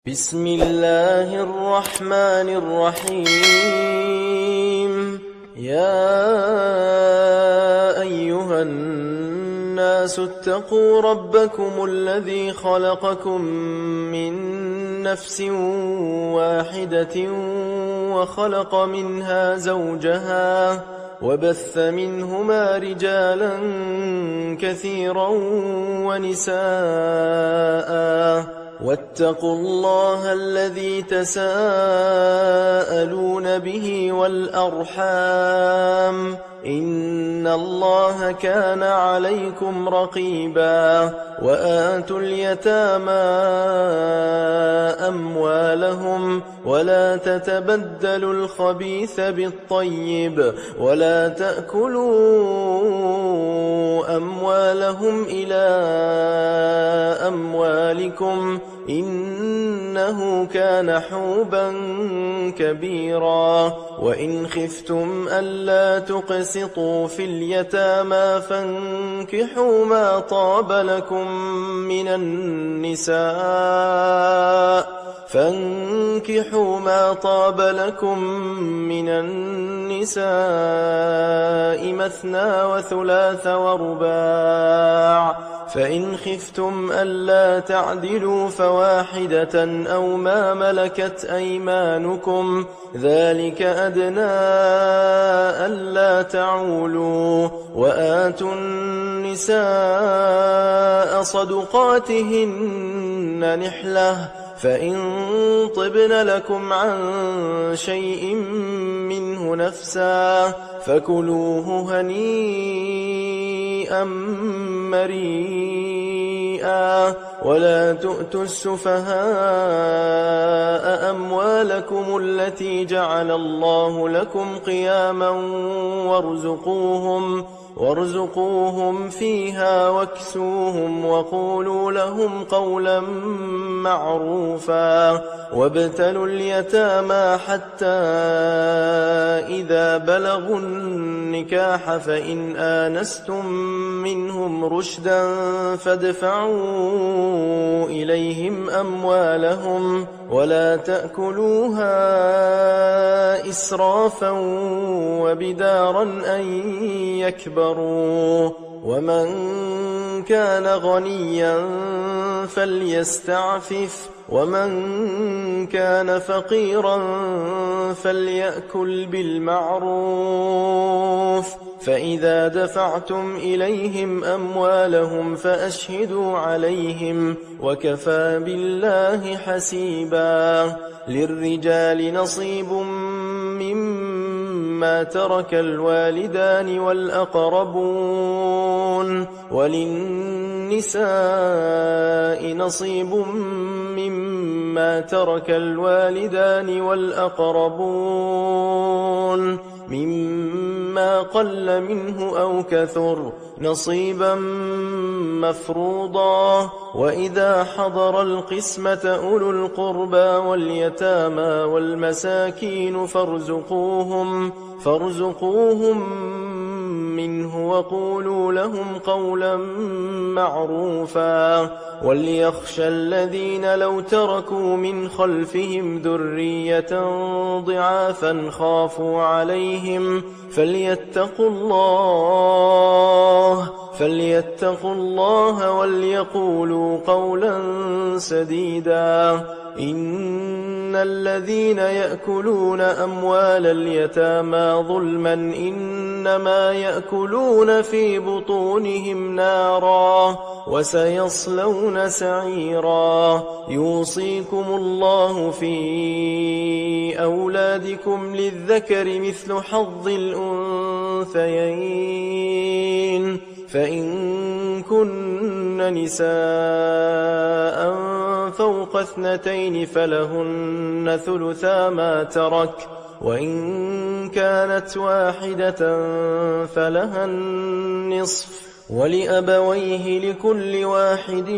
بسم الله الرحمن الرحيم. يا أيها الناس اتقوا ربكم الذي خلقكم من نفس واحدة وخلق منها زوجها وبث منهما رجالا كثيرا ونساء واتقوا الله الذي تساءلون به والأرحام إن الله كان عليكم رقيبا. وآتوا اليتامى أموالهم ولا تتبدلوا الخبيث بالطيب ولا تأكلوا أموالهم إلى أموالكم إنه كان حوبا كبيرا. وإن خفتم ألا تقسطوا في اليتامى فانكحوا ما طاب لكم من النساء مثنى وثلاث ورباع. فإن خفتم ألا تعدلوا فواحدة أو ما ملكت أيمانكم ذلك أدنى ألا تعولوا. وآتوا النساء صدقاتهن نحلة فإن طبن لكم عن شيء منه نفسا فكلوه هنيئا مريئا. ولا تؤتوا السفهاء أموالكم التي جعل الله لكم قياما وارزقوهم فيها واكسوهم وقولوا لهم قولا معروفا. وابتلوا اليتامى حتى إذا بلغوا النكاح فإن آنستم منهم رشدا فادفعوا إليهم أموالهم ولا تأكلوها إسرافا وبدارا أن يكبروا. ومن كان غنيا فليستعفف ومن كان فقيرا فليأكل بالمعروف. فإذا دفعتم إليهم أموالهم فأشهدوا عليهم وكفى بالله حسيبا. للرجال نصيب مما ترك الوالدان والأقربون وللنساء نصيب مما ترك الوالدان والأقربون مما قل منه أو كثر نصيبا مفروضا. وإذا حضر القسمة أولو القربى واليتامى والمساكين فارزقوهم منه وقولوا لهم قولا معروفا. وليخشى الذين لو تركوا من خلفهم ذرية ضعافا خافوا عليهم فليتقوا الله وليقولوا قولا سديدا. إن الذين يأكلون أموال اليتامى ظلما إنما يأكلون في بطونهم نارا وسيصلون سعيرا. يوصيكم الله في أولادكم للذكر مثل حظ الأنثيين فإن كن نساء فوق 2 فلهن ثلثا ما ترك وإن كانت واحدة فلها النصف. ولأبويه لكل واحد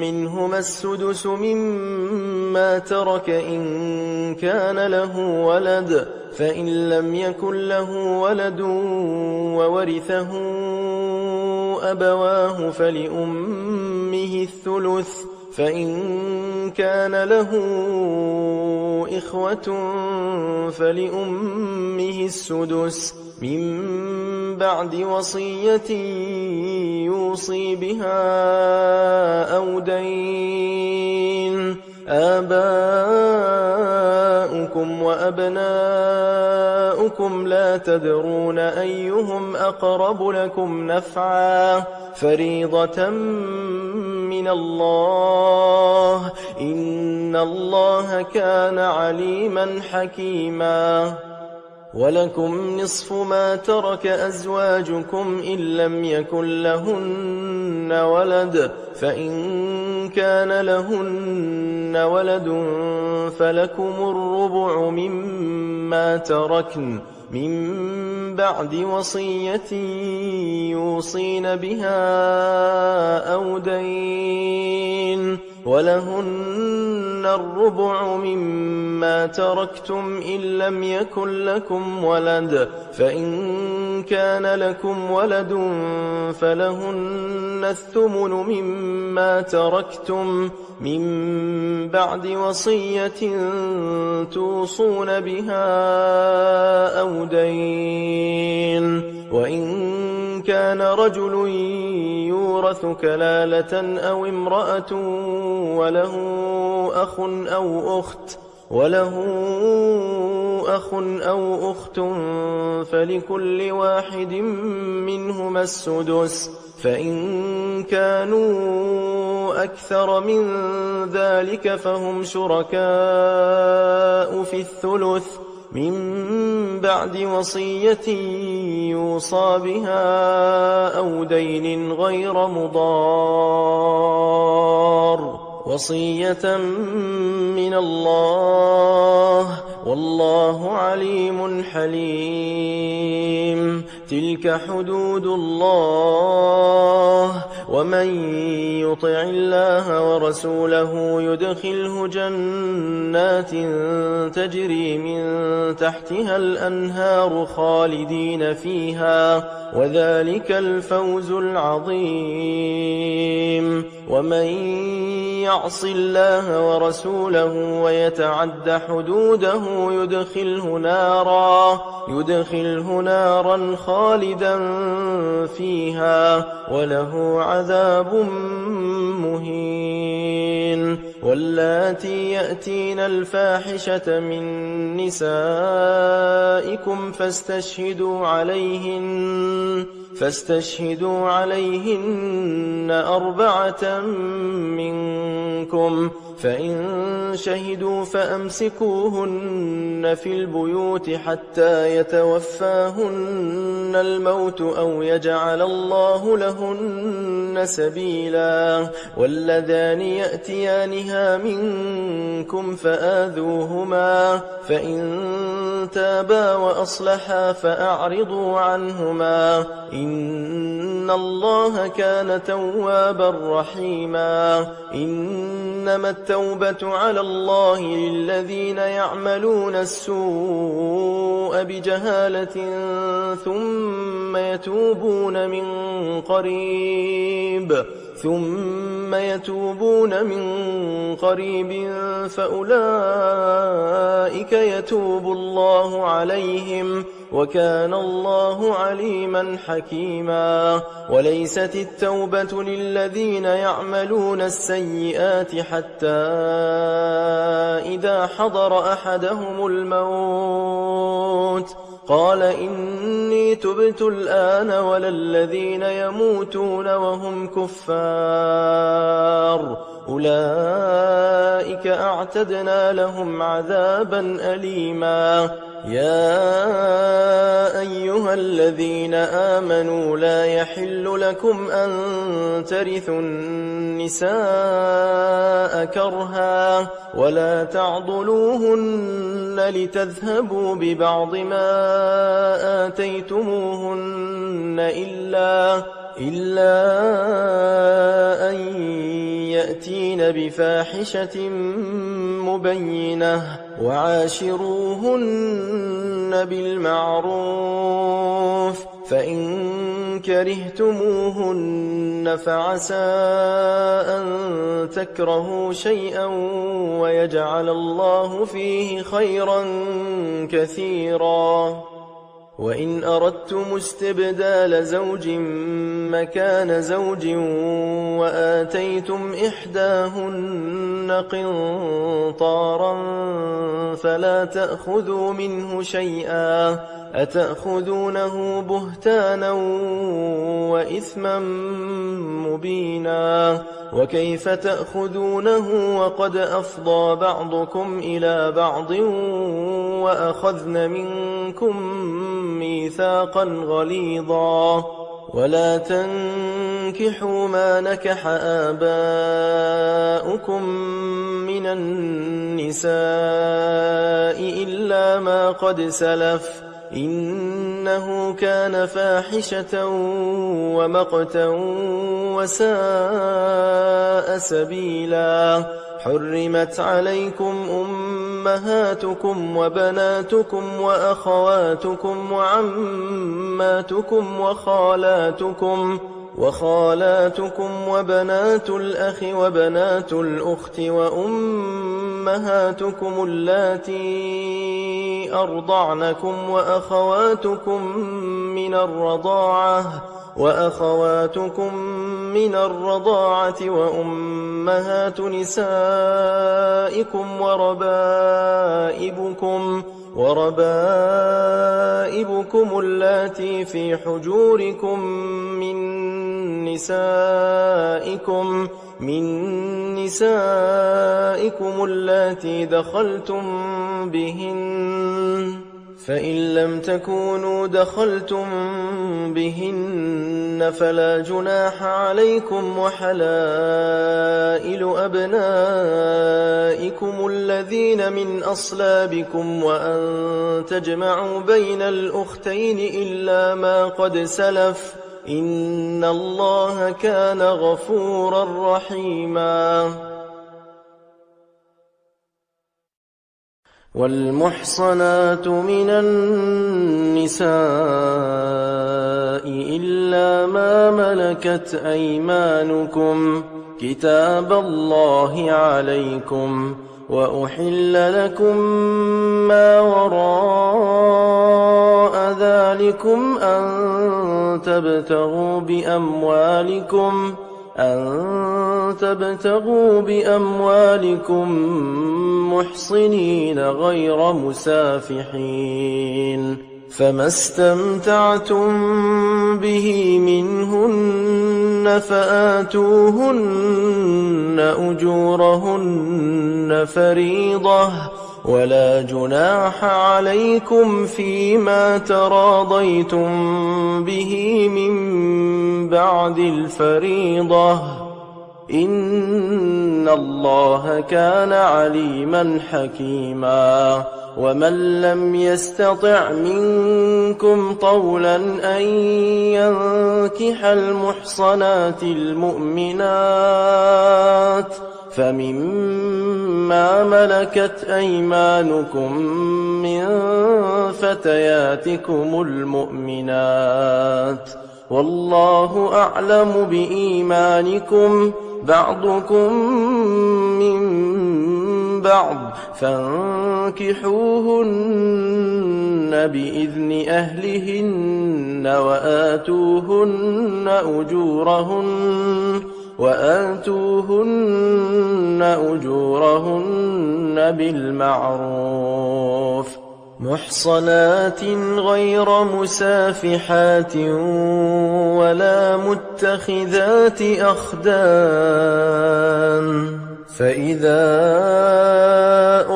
منهما السدس مما ترك إن كان له ولد فإن لم يكن له ولد وورثه أبواه فلأمه الثلث فإن كان له إخوة فلأمه السدس من بعد وصية يوصي بها أو دين. آباؤكم وأبناؤكم لا تدرون أيهم أقرب لكم نفعا فريضة من الله إن الله كان عليما حكيما. ولكم نصف ما ترك أزواجكم إن لم يكن لهن ولد فإن كان لهن ولد فلكم الربع مما تركن من بعد وصية يوصين بها أو دين. ولهن الربع مما تركتم إن لم يكن لكم ولد فإن كان لكم ولد فلهن الثمن مما تركتم من بعد وصية توصون بها أو دين. وإن كان رجل يورث كلالة أو امرأة وله أخ أو أخت فلكل واحد منهما السدس فإن كانوا أكثر من ذلك فهم شركاء في الثلث من بعد وصية يوصى بها أو دين غير مضار وصية من الله والله عليم حليم. تلك حدود الله ومن يطع الله ورسوله يدخله جنات تجري من تحتها الأنهار خالدين فيها وذلك الفوز العظيم. ومن يعص الله ورسوله ويتعد حدوده يدخله نارا خالدا فيها وله عذاب مهين. واللاتي يأتين الفاحشة من نسائكم فاستشهدوا عليهن 4 منكم فإن شهدوا فأمسكوهن في البيوت حتى يتوفاهن الموت أو يجعل الله لهن سبيلا. واللذان يأتيانها منكم فآذوهما فإن تابا وأصلحا فأعرضوا عنهما إن الله كان توابا رحيما. إنما التوبة على الله للذين يعملون السوء بجهالة ثم يتوبون من قريب فأولئك يتوب الله عليهم وكان الله عليما حكيما. وليست التوبة للذين يعملون السيئات حتى إذا حضر أحدهم الموت قال إني تبت الآن ولا الذين يموتون وهم كفار أولئك أعتدنا لهم عذابا أليما. يا أيها الذين آمنوا لا يحل لكم أن ترثوا النساء كرها ولا تعضلوهن لتذهبوا ببعض ما آتيتموهن إلا أن يأتين بفاحشة مبينة وعاشروهن بالمعروف فإن كرهتموهن فعسى أن تكرهوا شيئا ويجعل الله فيه خيرا كثيرا. وإن أردتم استبدال زوج مكان زوج وآتيتم إحداهن قنطارا فلا تأخذوا منه شيئا أتأخذونه بهتانا وإثما مبينا. وكيف تأخذونه وقد أفضى بعضكم إلى بعض وأخذن منكم ميثاقا غليظا. ولا تنكحوا ما نكح آباؤكم من النساء إلا ما قد سلف إنه كان فاحشة ومقتا وساء سبيلا. حرمت عليكم أمهاتكم وبناتكم وأخواتكم وعماتكم وخالاتكم وبنات الأخ وبنات الأخت وأمهاتكم اللاتي أرضعنكم وأخواتكم من الرضاعة وأمهات نسائكم وربائبكم اللاتي في حجوركم من نسائكم اللاتي دخلتم بهن. فإن لم تكونوا دخلتم بهن فلا جناح عليكم وحلائل أبنائكم الذين من أصلابكم وأن تجمعوا بين الأختين إلا ما قد سلف إن الله كان غفورا رحيما. والمحصنات من النساء إلا ما ملكت أيمانكم كتاب الله عليكم. وأحل لكم ما وراء ذلكم أن تبتغوا بأموالكم محصنين غير مسافحين. فما استمتعتم به منهن فآتوهن أجورهن فريضة ولا جناح عليكم فيما تراضيتم به من بعد الفريضة إن الله كان عليما حكيما. ومن لم يستطع منكم طولا أن ينكح المحصنات المؤمنات فمما ملكت أيمانكم من فتياتكم المؤمنات والله أعلم بإيمانكم بعضكم من بعض فانكحوهن بإذن أهلهن وآتوهن أجورهن بالمعروف محصنات غير مسافحات ولا متخذات أخدان فإذا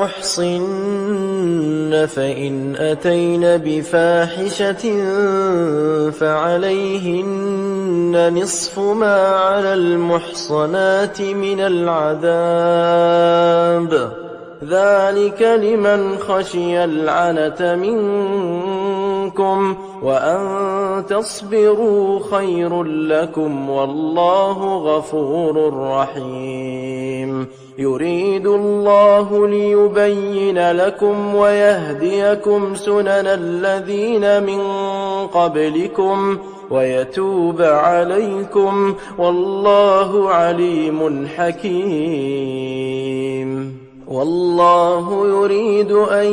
أحصن فإن أتين بفاحشة فعليهن نصف ما على المحصنات من العذاب ذلك لمن خشي العنة منكم وأن تصبروا خير لكم والله غفور رحيم يريد الله ليبين لكم ويهديكم سنن الذين من قبلكم ويتوب عليكم، والله عليم حكيم. والله يريد أن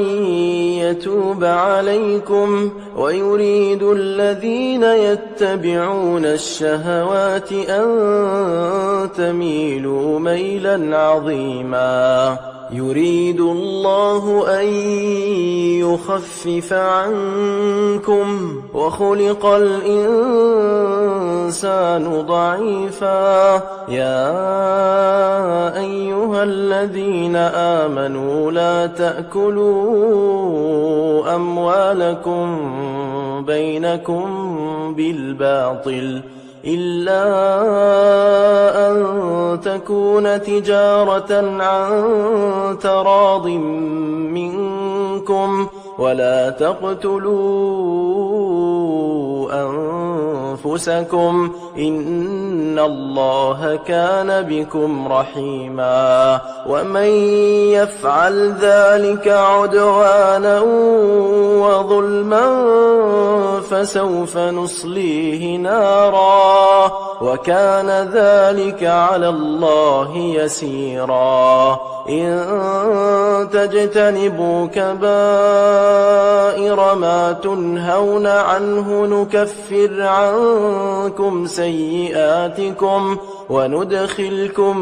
يتوب عليكم ويريد الذين يتبعون الشهوات أن تميلوا ميلا عظيما. يريد الله أن يخفف عنكم وخلق الإنسان ضعيفا. يا أيها الذين آمنوا لا تأكلوا أموالكم بينكم بالباطل إلا أن تكون تجارة عن تراض منكم، ولا تقتلوا أنفسكم إن الله كان بكم رحيما. ومن يفعل ذلك عدوانا وظلما فسوف نصليه نارا، وكان ذلك على الله يسيرا. إن تجتنبوا كبائر ما تنهون عنه نكفر عنكم سيئاتكم وندخلكم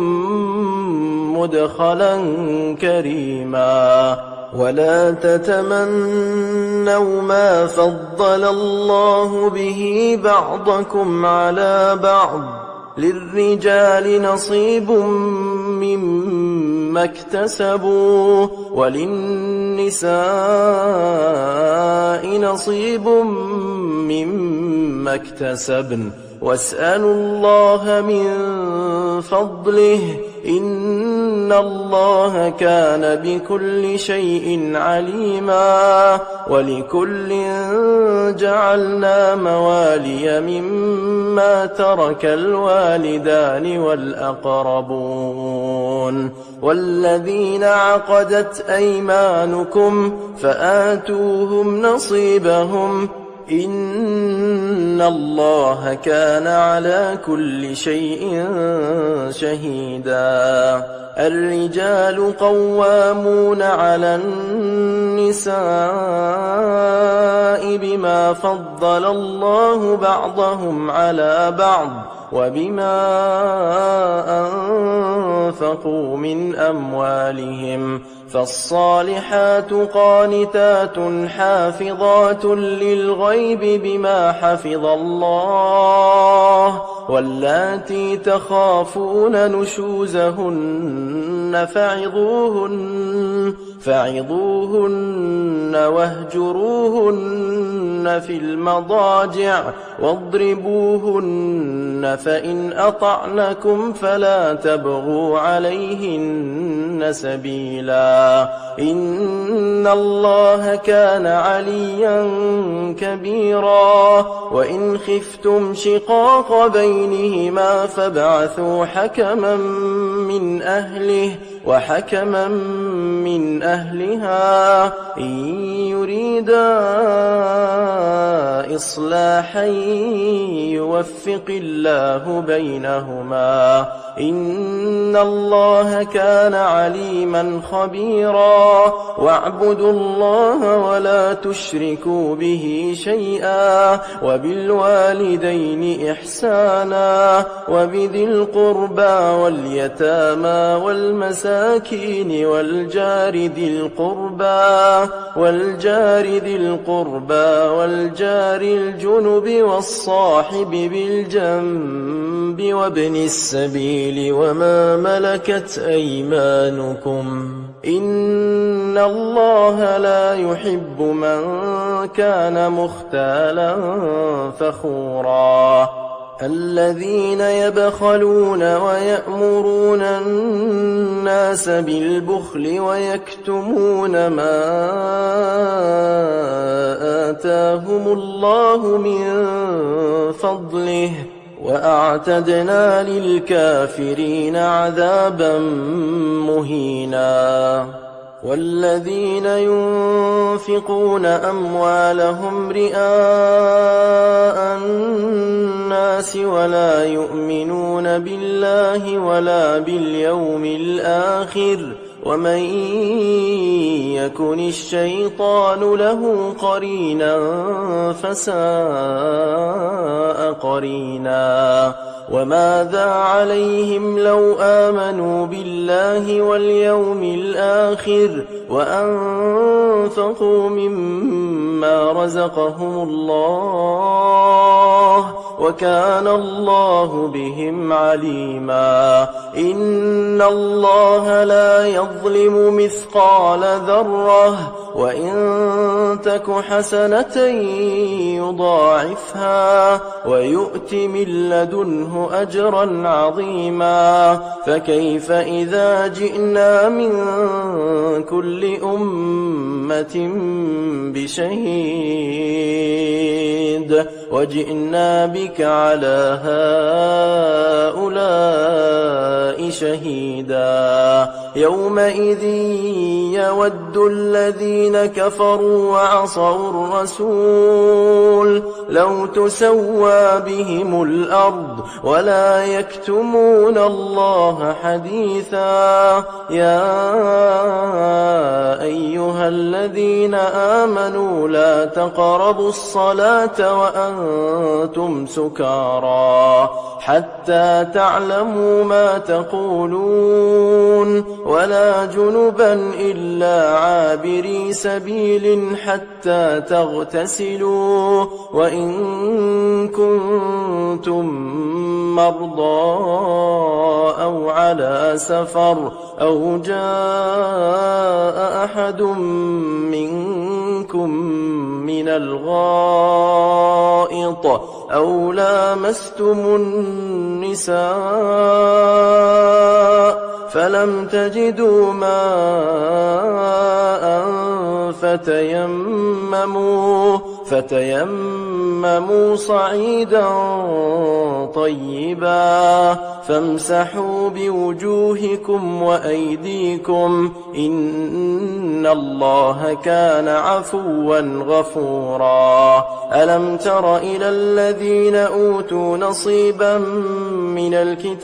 مدخلا كريما. ولا تتمنوا ما فضل الله به بعضكم على بعض، للرجال نصيب مما اكتسبوا وللنساء نصيب مما اكتسبن، واسألوا الله من فضله إن الله كان بكل شيء عليما. ولكل جعلنا موالي مما ترك الوالدان والأقربون والذين عقدت أيمانكم فآتوهم نصيبهم إن الله كان على كل شيء شهيدا. الرجال قوامون على النساء بما فضل الله بعضهم على بعض وبما أنفقوا من أموالهم، فالصالحات قانتات حافظات للغيب بما حفظ الله، واللاتي تخافون نشوزهن فعظوهن واهجروهن في المضاجع واضربوهن، فإن أطعنكم فلا تبغوا عليهن سبيلا، إن الله كان عليا كبيرا. وإن خفتم شقاق بينهما فابعثوا حكما من أهله وحكما من أهلها إن يريدا إصلاحا يوفق الله بينهما، إن الله كان عليما خبيرا. واعبدوا الله ولا تشركوا به شيئا، وبالوالدين إحسانا، وبذي القربى واليتامى والمساكين والجار ذي القربى والجار الجنب والصاحب بالجنب وابن السبيل وما ملكت أيمانكم، إن الله لا يحب من كان مختالا فخورا. الذين يبخلون ويأمرون الناس بالبخل ويكتمون ما آتاهم الله من فضله، وأعتدنا للكافرين عذابا مهينا. والذين ينفقون أموالهم رئاء الناس ولا يؤمنون بالله ولا باليوم الآخر ومن يكن الشيطان له قرينا فساء قرينا وماذا عليهم لو آمنوا بالله واليوم الآخر وأنفقوا مما رزقهم الله وكان الله بهم عليما إن الله لا يظلم مثقال ذرة وإن تك حسنة يضاعفها ويؤت من لدنه أجرا عظيما فكيف إذا جئنا من كل أمة بشهيد وجئنا بك على هؤلاء شهيدا يومئذ يود الذين كفروا وعصوا الرسول لو تسوى بهم الأرض ولا يكتمون الله حديثا يا أيها الذين آمنوا لا تقربوا الصلاة وأنتم سكارى حتى تعلموا ما تقولون ولا جنبا إلا عابري سبيل حتى تغتسلوا وإن كنتم مرضى أو على سفر أو جاء أحد منكم من الغائط أو لامستم النساء فلم تجدوا ماء فتيمموا صعيدا طيبا فامسحوا بوجوهكم وأيديكم إن الله كان عفوا غفورا ألم تر إلى الذين أوتوا نصيبا من الكتاب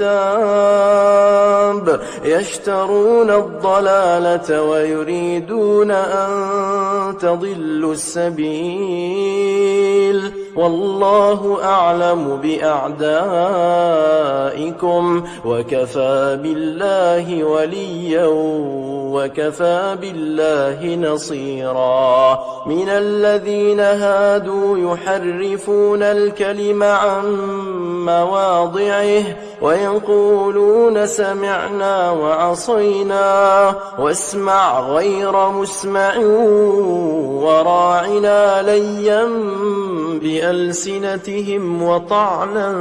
يشترون الضلالة ويريدون أن تضلوا السبيل والله أعلم بأعدائكم وكفى بالله وليا وكفى بالله نصيرا من الذين هادوا يحرفون الكلم عن مواضعه ويقولون سمعنا وعصينا واسمع غير مسمع وراعنا ليا بألسنتهم وطعنا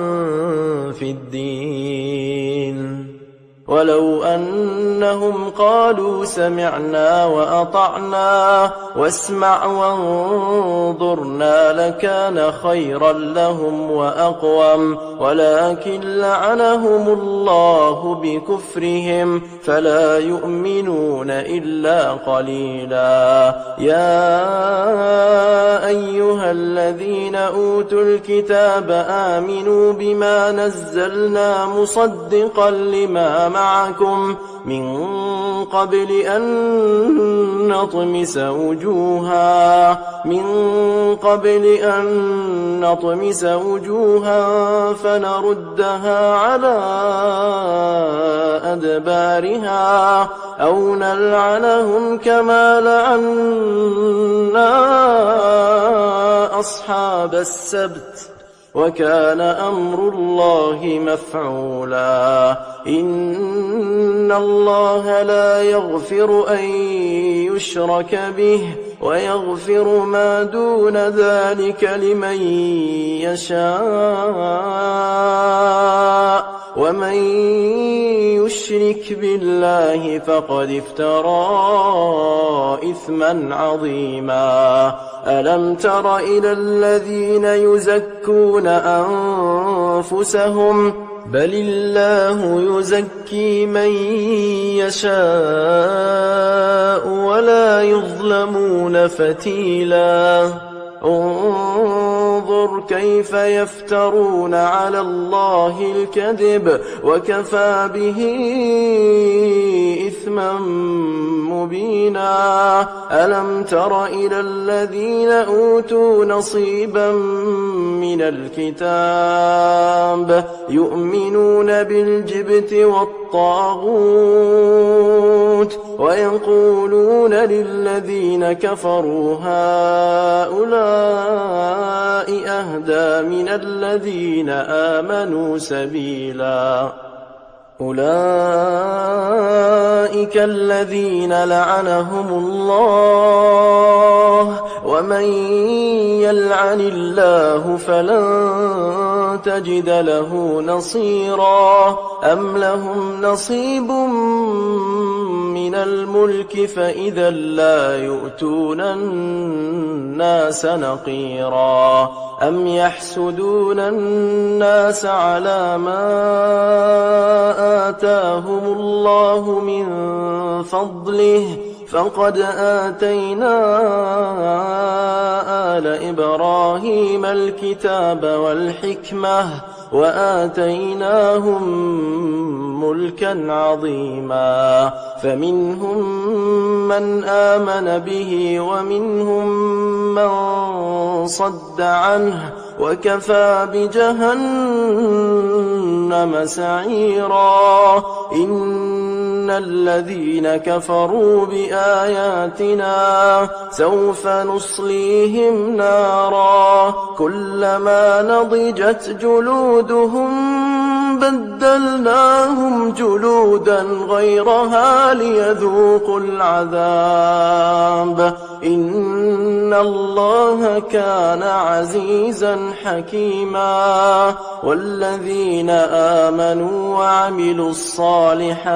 في الدين ولو أنهم قالوا سمعنا وأطعنا واسمع وانظرنا لكان خيرا لهم وأقوم ولكن لعنهم الله بكفرهم فلا يؤمنون إلا قليلا يا أيها الذين أوتوا الكتاب آمنوا بما نزلنا مصدقا لما معكم من قبل أن نطمس وجوها فنردها على أدبارها أو نلعنهم كما لعنا أصحاب السبت وكان أمر الله مفعولا إن الله لا يغفر أن يشرك به ويغفر ما دون ذلك لمن يشاء ومن يشرك بالله فقد افترى إثما عظيما ألم تر إلى الذين يزكون أنفسهم بل الله يزكي من يشاء ولا يظلمون فتيلا انظر كيف يفترون على الله الكذب وكفى به إثما مبينا ألم تر إلى الذين أوتوا نصيبا من الكتاب يؤمنون بالجبت والطاغوت ويقولون للذين كفروا هؤلاء أهدى من الذين آمنوا سبيلا أولئك الذين لعنهم الله ومن يلعن الله فلن تجد له نصيرا أم لهم نصيب من الملك فإذا لا يؤتون الناس نقيرا أم يحسدون الناس على ما آتاهم الله من فضله فقد آتينا آل إبراهيم الكتاب والحكمة وآتيناهم ملكا عظيما فمنهم من آمن به ومنهم من صد عنه وكفى بجهنم سعيرا إن الذين كفروا بآياتنا سوف نصليهم نارا كلما نضجت جلودهم بدلناهم جلودا غيرها ليذوقوا العذاب إن الله كان عزيزا حكيما والذين آمنوا وعملوا الصالحات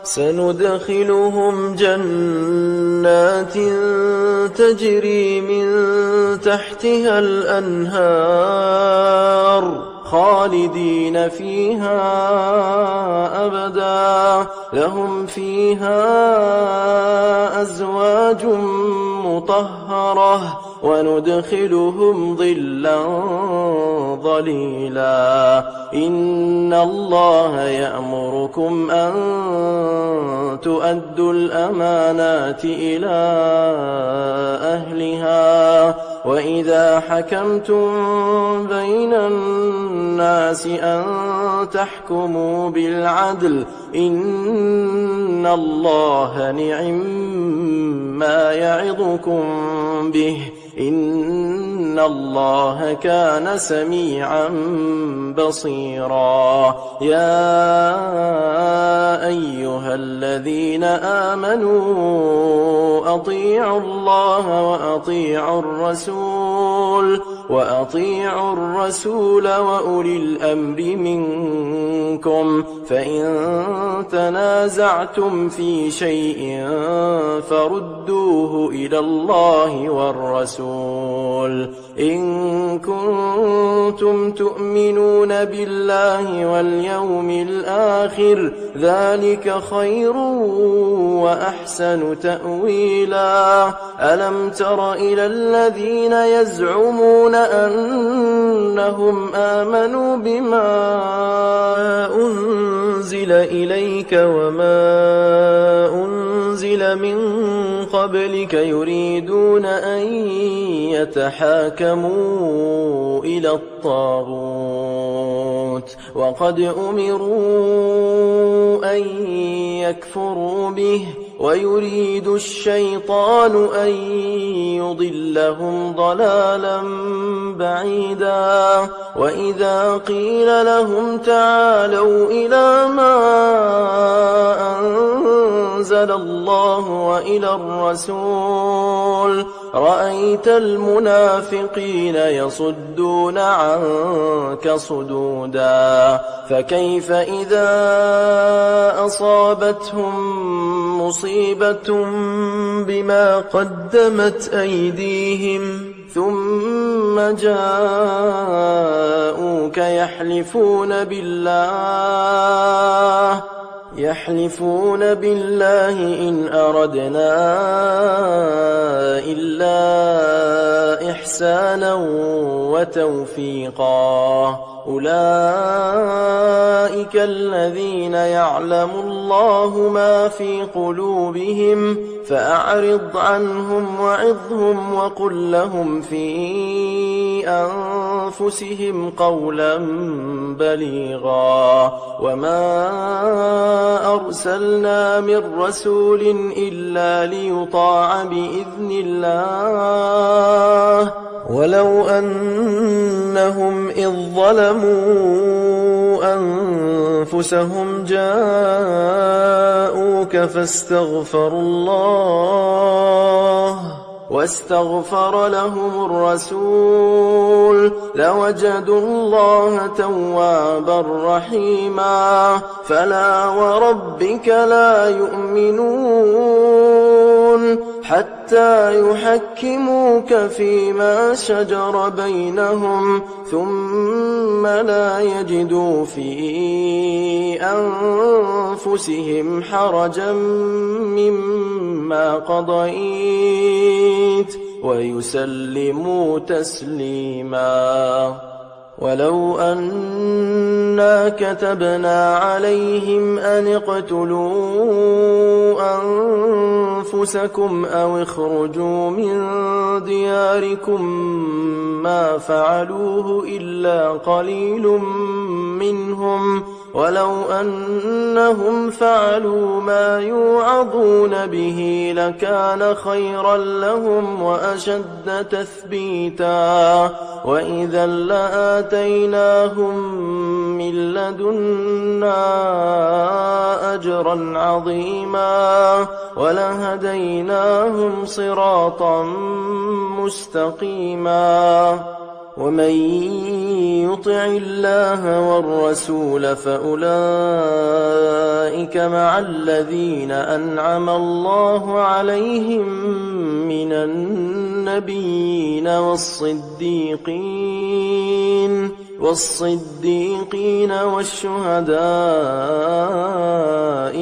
سندخلهم جنات تجري من تحتها الأنهار خالدين فيها أبدا لهم فيها أزواج مطهرة وندخلهم ظلا ظليلا إن الله يأمركم أن تؤدوا الأمانات إلى أهلها وإذا حكمتم بين الناس أن تحكموا بالعدل إن الله نعم ما يعظكم به إن الله كان سميعا بصيرا يا أيها الذين آمنوا أطيعوا الله وأطيعوا الرسول وأولي الأمر منكم فإن تنازعتم في شيء فردوه إلى الله والرسول إن كنتم تؤمنون بالله واليوم الآخر ذلك خير وأحسن تأويلا ألم تر إلى الذين يزعمون أنهم آمنوا بما أنزل إليك وما أنزل من قبلك يريدون أن يتحاكموا إلى الطاغوت وقد أمروا أن يكفروا به ويريد الشيطان أن يضلهم ضلالا بعيدا وإذا قيل لهم تعالوا إلى ما أنزل الله وإلى الرسول رأيت المنافقين يصدون عنك صدودا فكيف إذا أصابتهم مصيبة بما قدمت أيديهم ثم جاءوك يحلفون بالله إن أردنا إلا إحسانا وتوفيقا أولئك الذين يعلم الله ما في قلوبهم فأعرض عنهم وعظهم وقل لهم في أنفسهم قولا بليغا وما أرسلنا من رسول إلا ليطاع بإذن الله ولو أنهم إذ ظلموا أنفسهم جاءوك واستغفر لهم الرسول لوجدوا الله توابا رحيما فلا وربك لا يؤمنون حتى يحكموك فيما شجر بينهم ثم لا يجدوا في أنفسهم حرجا مما قضيت ويسلموا تسليما ولو أنا كتبنا عليهم أن اقتلوا أنفسكم أو اخرجوا من دياركم ما فعلوه إلا قليل منهم ولو أنهم فعلوا ما يوعظون به لكان خيرا لهم وأشد تثبيتا وإذا لآتيناهم من لدنا أجرا عظيما ولهديناهم صراطا مستقيما ومن يطع الله والرسول فأولئك مع الذين أنعم الله عليهم من النبيين والصديقين والشهداء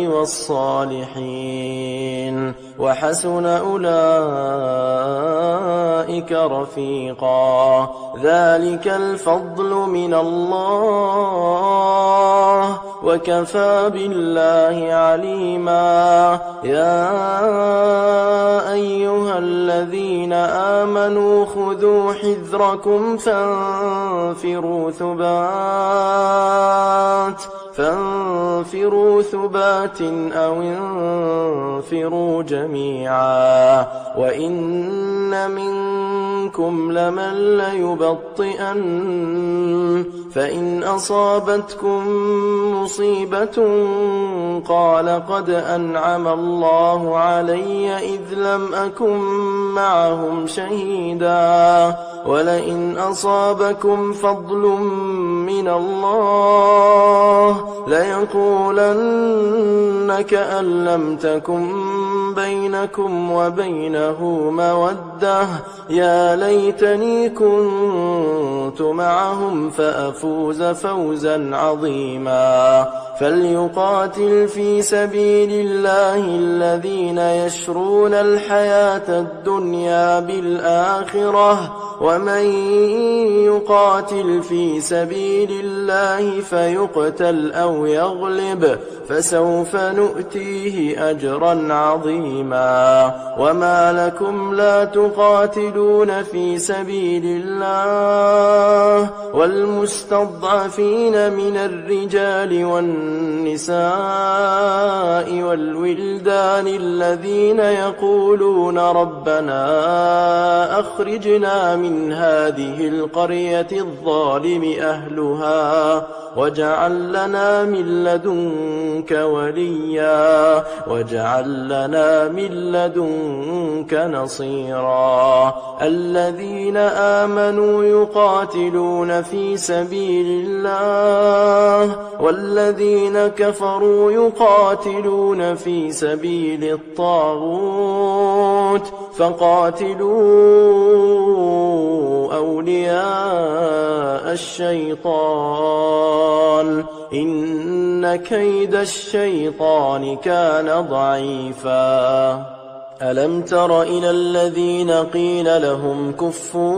والصالحين وحسن أولئك رفيقا ذلك الفضل من الله وكفى بالله عليما يا أيها الذين آمنوا خذوا حذركم فانفروا ثبات أو انفروا جميعا وإن منكم لمن ليبطئن فإن أصابتكم مصيبة قال قد أنعم الله علي إذ لم أكن معهم شهيدا ولئن أصابكم فضل من الله ليقولن كأن لم تكن بينكم وبينه مودة يا ليتني كنت معهم فأفوز فوزا عظيما فليقاتل في سبيل الله الذين يشرون الحياة الدنيا بالآخرة ومن يقاتل في سبيل الله فيقتل أو يغلب فسوف نؤتيه أجرا عظيما وما لكم لا تقاتلون في سبيل الله والمستضعفين من الرجال والنساء والولدان الذين يقولون ربنا أخرجنا من هذه القرية الظالم أهلها واجعل لنا من لدنك وليا واجعل لنا من لدنك نصيرا الذين آمنوا يقاتلون في سبيل الله والذين كفروا يقاتلون في سبيل الطاغوت فقاتلوا أولياء الشيطان إن كيد الشيطان كان ضعيفا ألم تر إلى الذين قيل لهم كفوا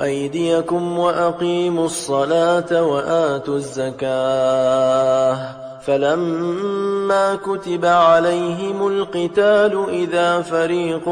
أيديكم وأقيموا الصلاة وآتوا الزكاة فلما كتب عليهم القتال إذا فريق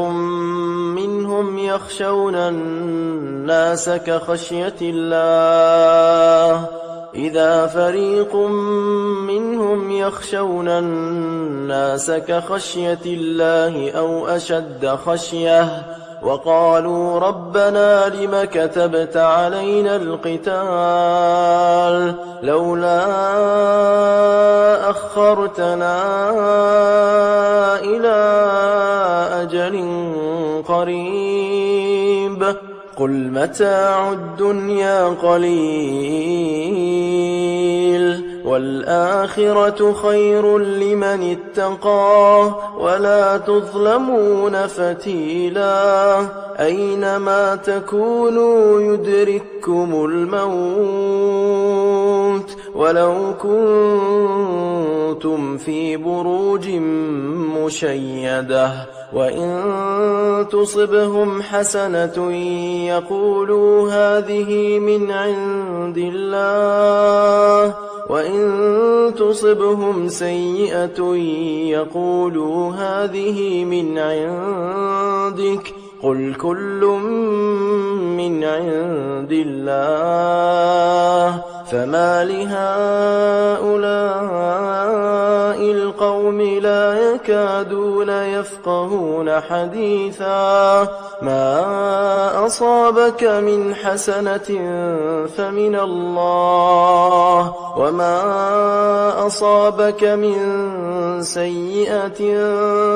منهم يخشون الناس كخشية الله أو أشد خشية وقالوا ربنا لم كتبت علينا القتال لولا أخرتنا إلى أجل قريب قل متاع الدنيا قليل والآخرة خير لمن اتقى ولا تظلمون فتيلا أينما تكونوا يدرككم الموت ولو كنتم في بروج مشيدة وإن تصبهم حسنة يقولوا هذه من عند الله وإن تصبهم سيئة يقولوا هذه من عندك قل كل من عند الله فما لهؤلاء القوم لا يكادون يفقهون حديثا ما أصابك من حسنة فمن الله وما أصابك من سيئة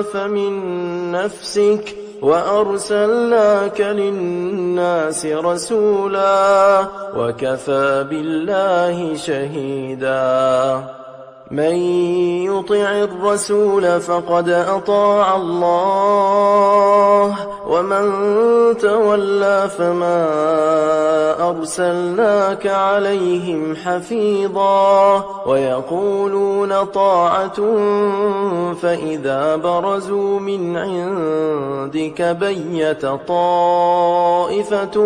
فمن نفسك وأرسلناك للناس رسولا وكفى بالله شهيدا من يطع الرسول فقد أطاع الله ومن تولى فما أرسلناك عليهم حفيظا ويقولون طاعة فإذا برزوا من عندك بيت طائفة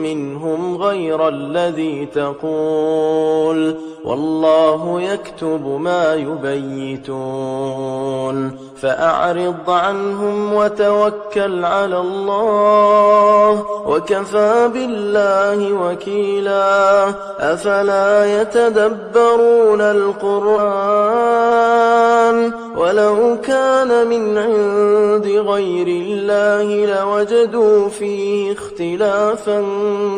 منهم غير الذي تقول والله يكتب ما يبيتون فأعرض عنهم وتوكل على الله وكفى بالله وكيلا أفلا يتدبرون القرآن ولو كان من عند غير الله لوجدوا فيه اختلافا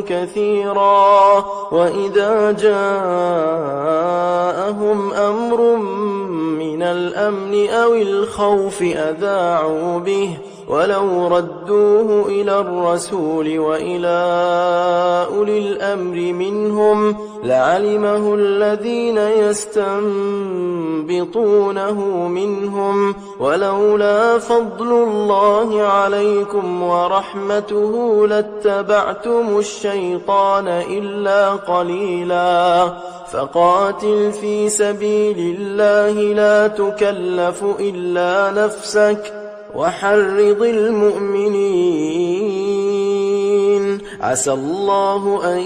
كثيرا وإذا جاءهم أمر من الأمن أو الخوف أذاعوا به ولو ردوه إلى الرسول وإلى أولي الأمر منهم لعلمه الذين يستنبطونه منهم ولولا فضل الله عليكم ورحمته لاتبعتم الشيطان إلا قليلا فقاتل في سبيل الله لا تكلف إلا نفسك وحرض المؤمنين عسى الله أن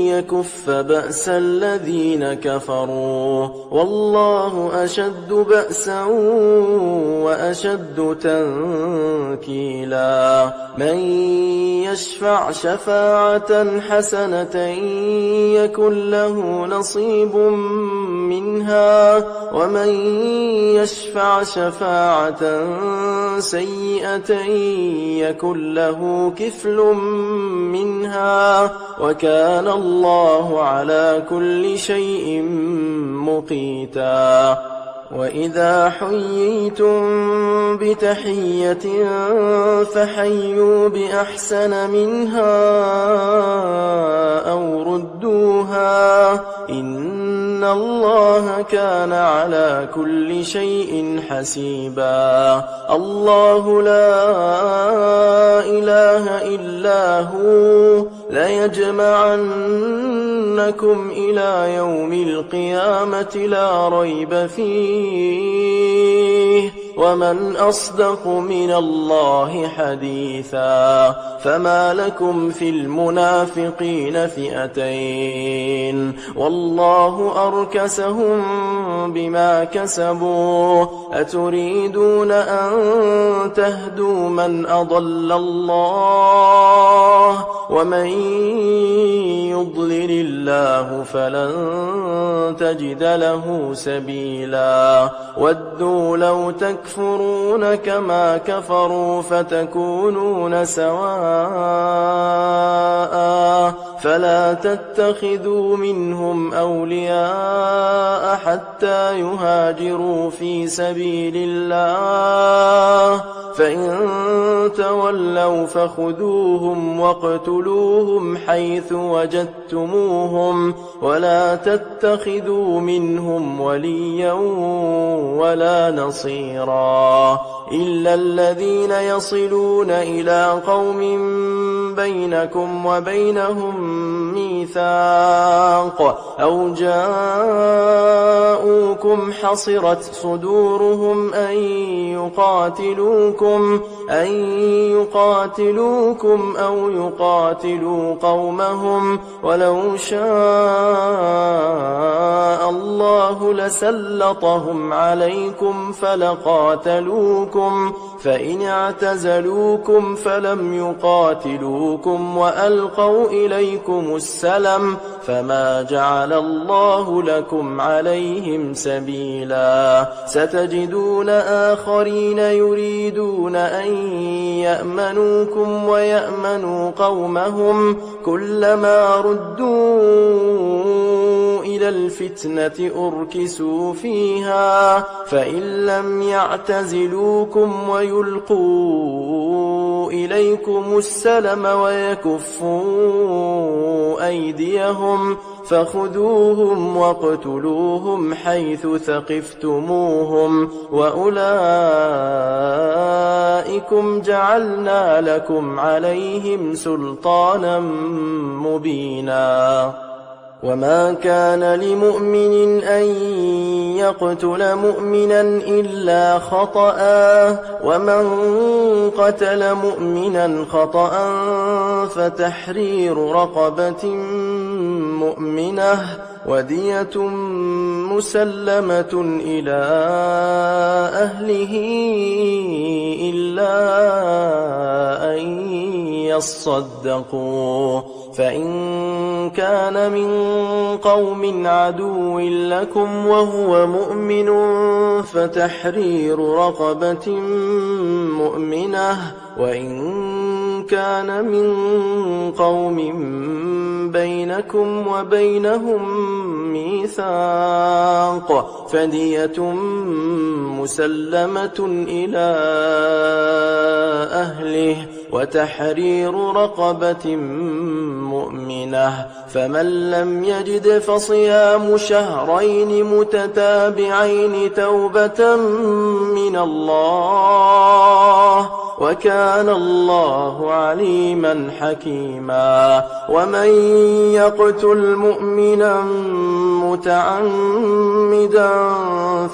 يكف بأس الذين كفروا والله أشد بأسا وأشد تنكيلا من يشفع شفاعة حسنة يكن له نصيب منها ومن يشفع شفاعة سيئة يكن له كفل منها وكان الله على كل شيء مقيتا وإذا حييتم بتحية فحيوا بأحسن منها أو ردوها إن إن الله كان على كل شيء حسيبا. الله لا إله إلا هو ليجمعنكم إلى يوم القيامة لا ريب فيه ومن أصدق من الله حديثا. فما لكم في المنافقين فئتين والله أركسهم بما كسبوا أتريدون أن تهدوا من أضل الله ومن يضلل الله فلن تجد له سبيلا. ودوا لو تكفرون كما كفروا فتكونون سواء فلا تتخذوا منهم أولياء حتى يهاجروا في سبيل الله فإن تولوا فخذوهم واقتلوهم حيث وجدتموهم ولا تتخذوا منهم وليا ولا نصيرا إلا الذين يصلون إلى قوم بينكم وبينهم ميثاق أو جاءوكم حصرت صدورهم أن يقاتلوكم أو يقاتلوا قومهم ولو شاء الله لسلطهم عليكم فلقاتلوكم فإن اعتزلوكم فلم يقاتلوكم وألقوا إليكم السلم فما جعل الله لكم عليهم سبيلا. ستجدون آخرين يريدون أن يأمنوكم ويأمنوا قومهم كلما ردوا إلى الفتنة أركسوا فيها فإن لم يعتزلوكم ويلقوا إليكم السلم ويكفوا أيديهم فخذوهم واقتلوهم حيث ثقفتموهم وأولئكم جعلنا لكم عليهم سلطانا مبينا. وما كان لمؤمن أن يقتل مؤمنا إلا خطأ ومن قتل مؤمنا خطأ فتحرير رقبة مؤمنة ودية مسلمة إلى أهله إلا أن يصدقوا فإن كان من قوم عدو لكم وهو مؤمن فتحرير رقبة مؤمنة وإن كان من قوم بينكم وبينهم ميثاق فدية مسلمة إلى أهله وتحرير رقبة مؤمنة فمن لم يجد فصيام شهرين متتابعين توبة من الله وكان الله عليما حكيما. ومن يقتل مؤمنا متعمدا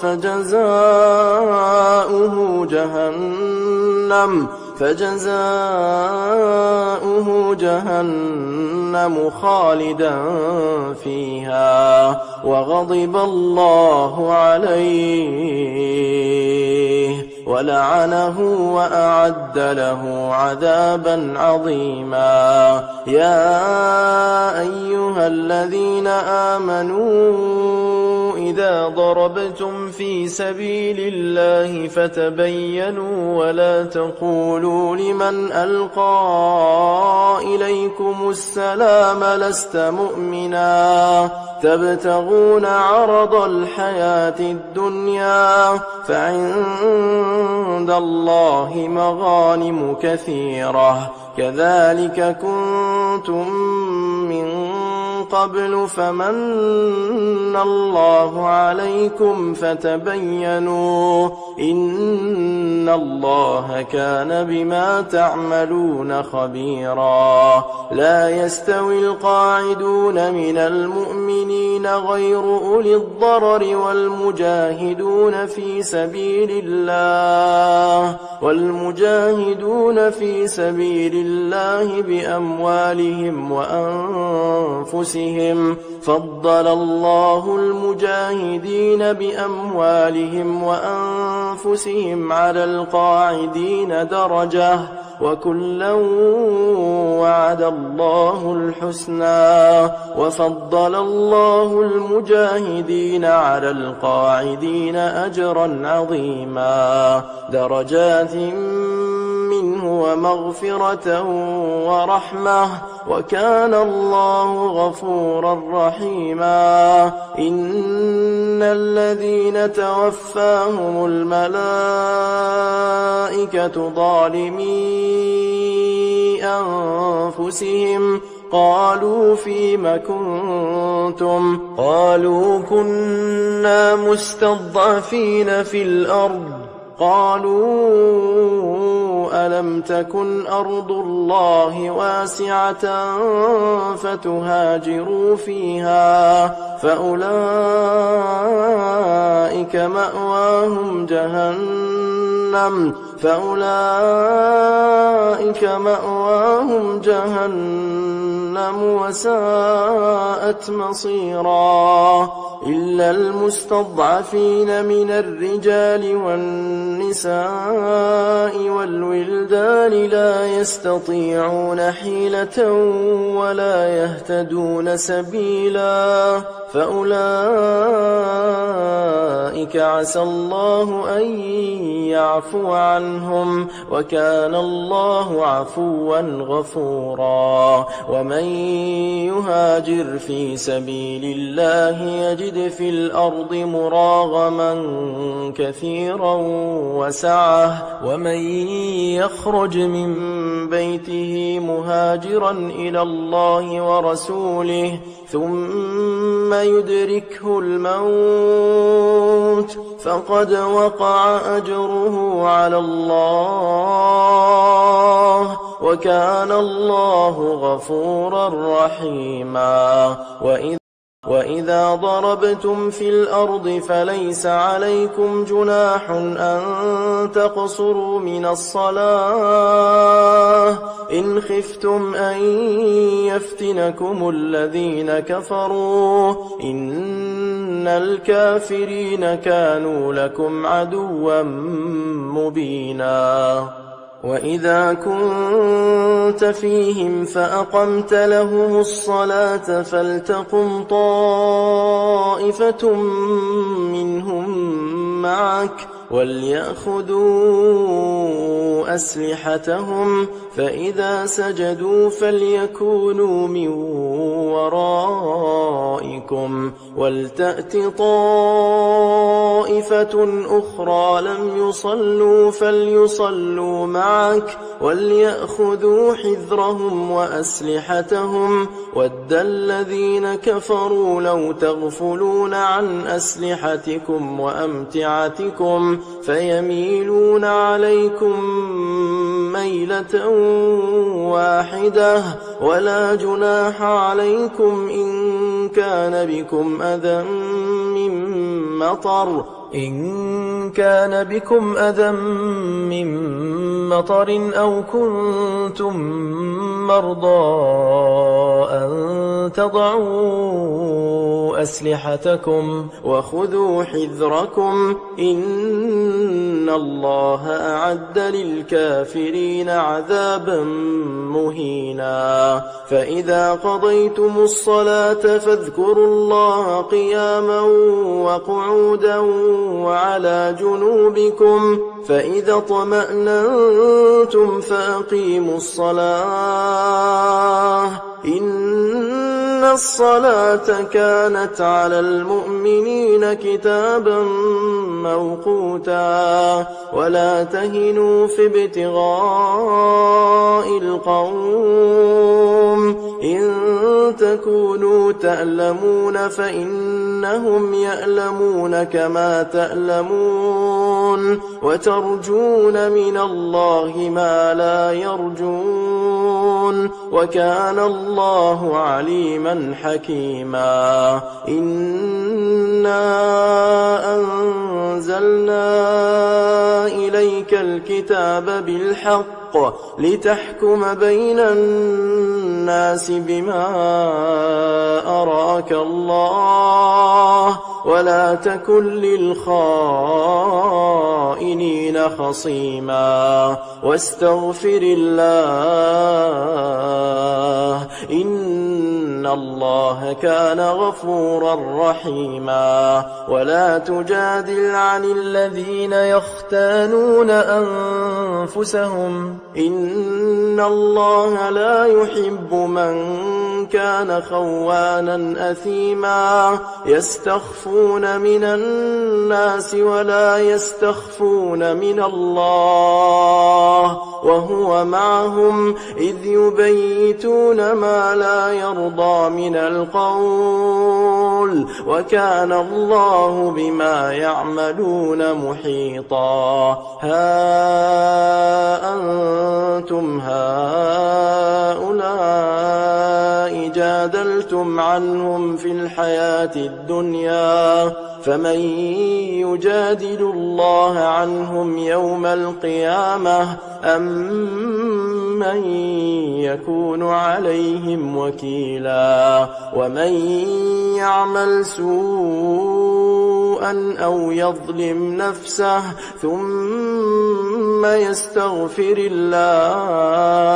فجزاؤه جهنم خالدا فيها وغضب الله عليه ولعنه وأعد له عذابا عظيما. يا أيها الذين آمنوا إذا ضربتم في سبيل الله فتبينوا ولا تقولوا لمن ألقى إليكم السلام لست مؤمنا تبتغون عرض الحياة الدنيا فعند الله مغانم كثيرة كذلك كنتم من قبل فمن الله عليكم فتبينوا إن الله كان بما تعملون خبيرا. لا يستوي القاعدون من المؤمنين غير أولي الضرر والمجاهدون في سبيل الله بأموالهم وأنفسهم. فضل الله المجاهدين بأموالهم وأنفسهم على القاعدين درجة وكلا وعد الله الحسنى. وفضل الله المجاهدين على القاعدين أجرا عظيما درجات منه ومغفرة ورحمة وكان الله غفورا رحيما. إن الذين توفاهم الملائكة ظالمي أنفسهم قالوا فيم كنتم قالوا كنا مستضعفين في الأرض قالوا ألم تكن أرض الله واسعة فتهاجروا فيها فأولئك مأواهم جهنم وساءت مصيرا. إلا المستضعفين من الرجال والنساء والولدان لا يستطيعون حيلة ولا يهتدون سبيلا فأولئك عسى الله أن يعفو عنهم وكان الله عفوا غفورا. ومن يهاجر في سبيل الله يجد في الأرض مراغما كثيرا وسعة ومن يخرج من بيته مهاجرا إلى الله ورسوله ثم يدركه الموت فقد وقع أجره على الله وكان الله غفورا رحيما. وإذا ضربتم في الأرض فليس عليكم جناح أن تقصروا من الصلاة إن خفتم أن يفتنكم الذين كفروا إن الكافرين كانوا لكم عدوا مبينا. وإذا كنت فيهم فأقمت لهم الصلاة فلتقم طائفة منهم معك وليأخذوا أسلحتهم فإذا سجدوا فليكونوا من ورائكم ولتأت طائفة أخرى لم يصلوا فليصلوا معك وليأخذوا حذرهم وأسلحتهم ود الذين كفروا لو تغفلون عن أسلحتكم وأمتعتكم فيميلون عليكم ميلة واحدة ولا جناح عليكم إن كان بكم أذى من مطر أو كنتم مرضى أن تضعوا أسلحتكم وخذوا حذركم إن الله أعد للكافرين عذابا مهينا. فإذا قضيتم الصلاة فاذكروا الله قياما وقعودا وعلى جنوبكم فإذا اطمأننتم فأقيموا الصلاة إن الصلاة كانت على المؤمنين كتابا موقوتا. ولا تهنوا في ابتغاء القوم إن تكونوا تألمون فإنهم يألمون كما تألمون وترجون من الله ما لا يرجون وكان الله عليما حكيما إنا أنزلنا إليك الكتاب بالحق لتحكم بين الناس بما أراك الله ولا تكن للخائنين خصيما واستغفر الله إن الله كان غفورا رحيما ولا تجادل عن الذين يختانون أنفسهم إن الله لا يحب من كان خوانا أثيما يستخفون من الناس ولا يستخفون من الله وهو معهم إذ يبيتون ما لا يرضى من القول وكان الله بما يعملون محيطا ها أنتم هؤلاء جادلتم عنهم في الحياة الدنيا فمن يجادل الله عنهم يوم القيامة أم من يكون عليهم وكيلا ومن يعمل سوءا أو يظلم نفسه ثم يستغفر الله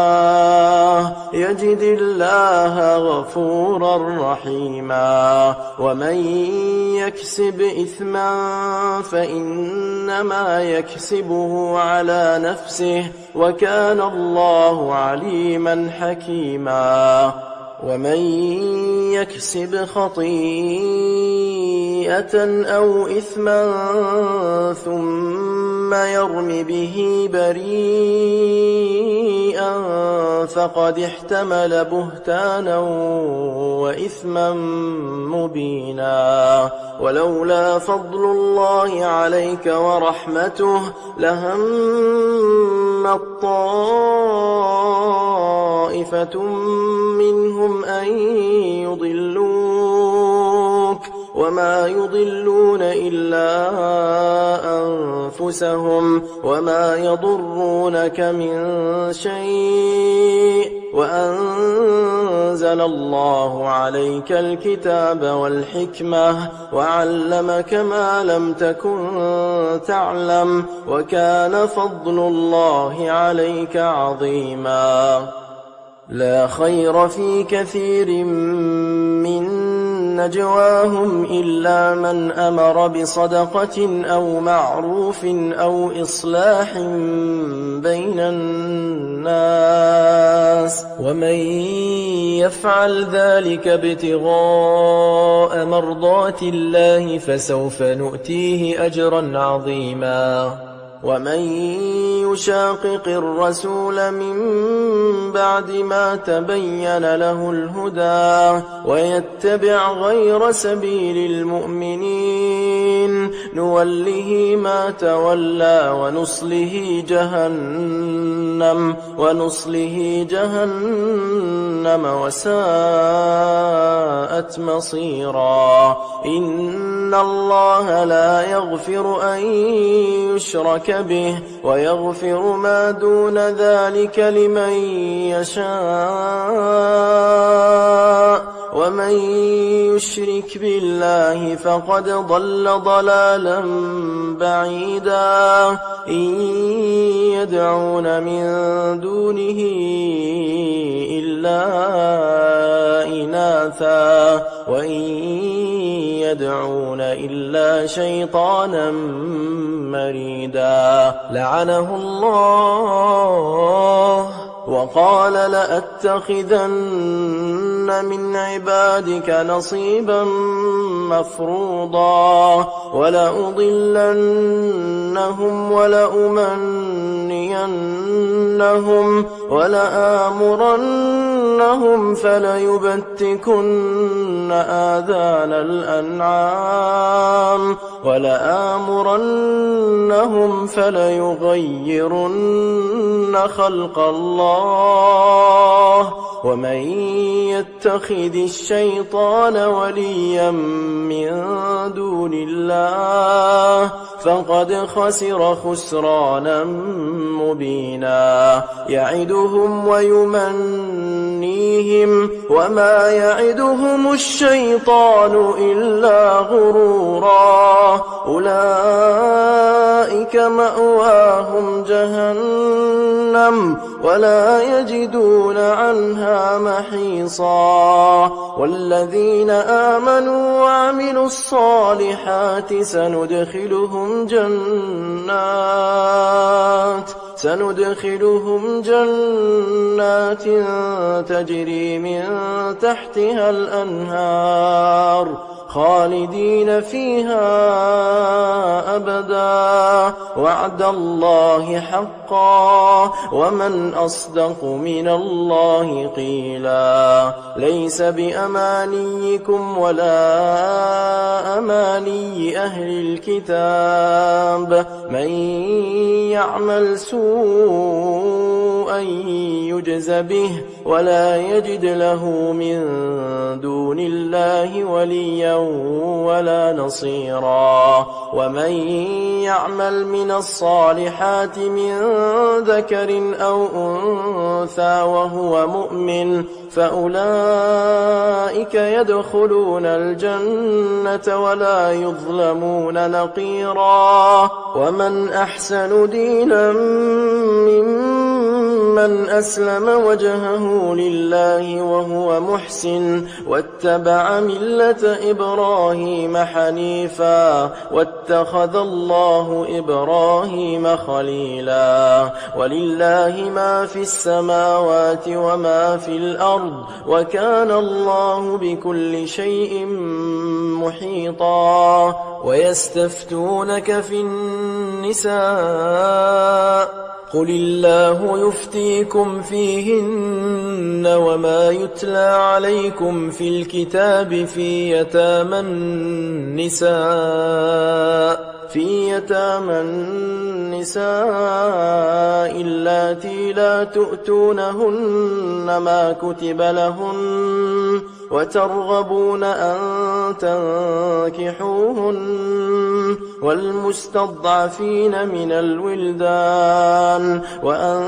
يجد الله غفورا رحيما ومن يكسب إثما فإنما يكسبه على نفسه وكان الله عليما حكيما ومن يكسب خطيئة أو إثما ثم يرم به بريئا فقد احتمل بهتانا وإثما مبينا ولولا فضل الله عليك ورحمته لهمت طائفة منهم أن يضلوك وما يضلون إلا أنفسهم وما يضرونك من شيء وأنزل الله عليك الكتاب والحكمة وعلمك ما لم تكن تعلم وكان فضل الله عليك عظيما لا خير في كثير من نجواهم إلا من أمر بصدقة أو معروف أو إصلاح بين الناس ومن يفعل ذلك ابتغاء مرضات الله فسوف نؤتيه أجرا عظيما ومن يشاقق الرسول من بعد ما تبين له الهدى ويتبع غير سبيل المؤمنين نوله ما تولى ونصله جهنم وساءت مصيرا إن الله لا يغفر أن يشرك به ويغفر ما دون ذلك لمن يشاء ومن يشرك بالله فقد ضل ضلالا بعيدا إن يدعون من دونه إلا إناثا وإن يدعون إلا شيطانا مريدا لعنه الله وقال لأتخذن من عبادك نصيبا مفروضا ولأضلنهم ولأمنينهم ولآمرنهم فليبتكن آذان الأنعام ولآمرنهم فليغيرن خلق الله ومن يتخذ الشيطان وليا من دون الله فقد خسر خسرانا مبينا يعدهم ويمنيهم وما يعدهم الشيطان إلا غرورا أولئك مأواهم جهنم ولا يجدون عنها محيصا والذين آمنوا وعملوا الصالحات سندخلهم جنات تجري من تحتها الأنهار خالدين فيها أبدا وعد الله حقا ومن أصدق من الله قيلا ليس بأمانيكم ولا أماني أهل الكتاب من يعمل سوءا يجز به ولا يجد له من دون الله وليا ولا نصيرا ومن يعمل من الصالحات من ذكر أو أنثى وهو مؤمن فأولئك يدخلون الجنة ولا يظلمون نقيرا ومن أحسن دينا ممن أسلم وجهه لله وهو محسن واتبع ملة إبراهيم حنيفا واتخذ الله إبراهيم خليلا ولله ما في السماوات وما في الأرض وكان الله بكل شيء محيطا ويستفتونك في النساء قل الله يفتيكم فيهن وما يتلى عليكم في الكتاب في يتامى النساء اللاتي لا تؤتونهن ما كتب لهن وترغبون أن تنكحوهن والمستضعفين من الولدان وأن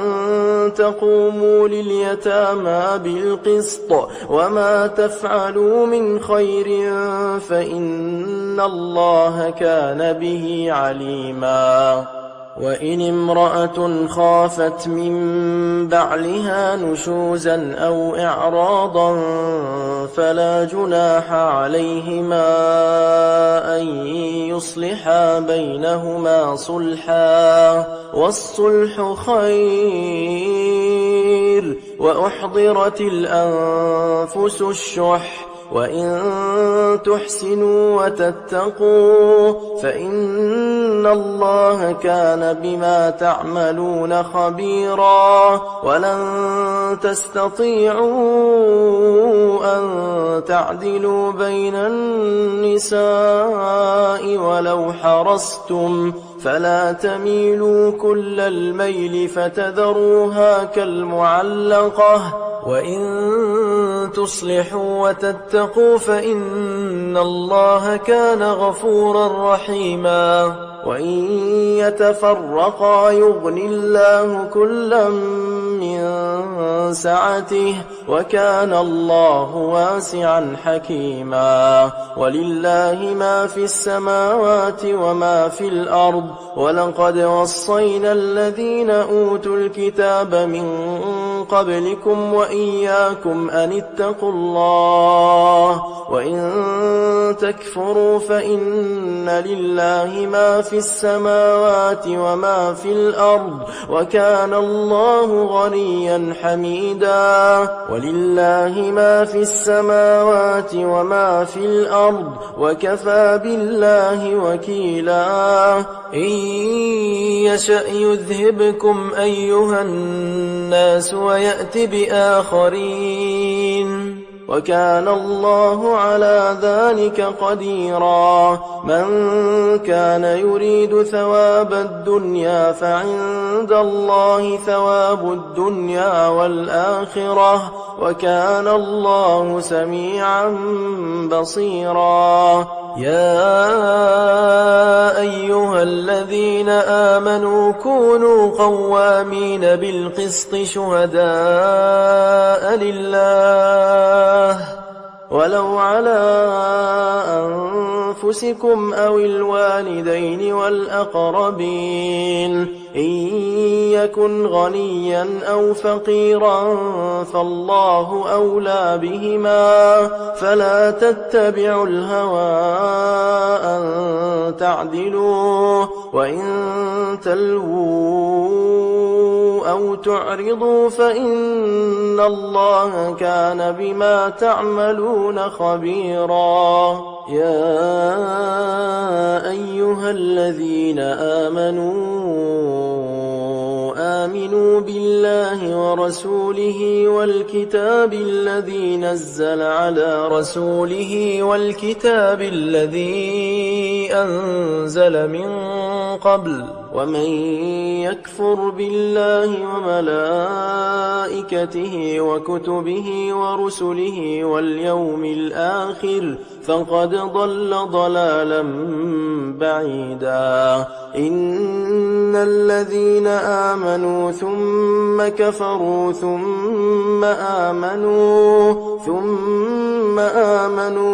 تقوموا لليتامى بالقسط وما تفعلوا من خير فإن الله كان به عليما وإن امرأة خافت من بعلها نشوزا أو إعراضا فلا جناح عليهما أن يصلحا بينهما صلحا والصلح خير وأحضرت الأنفس الشح وإن تحسنوا وتتقوا فإن الله كان بما تعملون خبيرا ولن تستطيعوا أن تعدلوا بين النساء ولو حرصتم فلا تميلوا كل الميل فتذروها كالمعلقة وإن تصلحوا وتتقوا فإن الله كان غفورا رحيما وإن يتفرقا يغن الله كلا من سعته وكان الله واسعا حكيما ولله ما في السماوات وما في الأرض ولقد وصينا الذين أوتوا الكتاب من قبلكم وإياكم أن اتقوا الله وإن تكفروا فإن لله ما في في السماوات وما في الأرض وكان الله غنيا حميدا ولله ما في السماوات وما في الأرض وكفى بالله وكيلا إن يشأ يذهبكم أيها الناس ويأت بآخرين وكان الله على ذلك قديرا من كان يريد ثواب الدنيا فعند الله ثواب الدنيا والآخرة وكان الله سميعا بصيرا يا أيها الذين آمنوا كونوا قوامين بالقسط شهداء لله ولو على أنفسكم أو الوالدين والأقربين إن يكن غنيا أو فقيرا فالله أولى بهما فلا تتبعوا الهوى أن تعدلوا وإن تلووا أو تعرضوا فإن الله كان بما تعملون خبيرا يا أيها الذين آمنوا بالله ورسوله والكتاب الذي نزل على رسوله والكتاب الذي أنزل من قبل ومن يكفر بالله وملائكته وكتبه ورسله واليوم الآخر فقد ضل ضلالا بعيدا إن الذين آمنوا ثم كفروا ثم آمنوا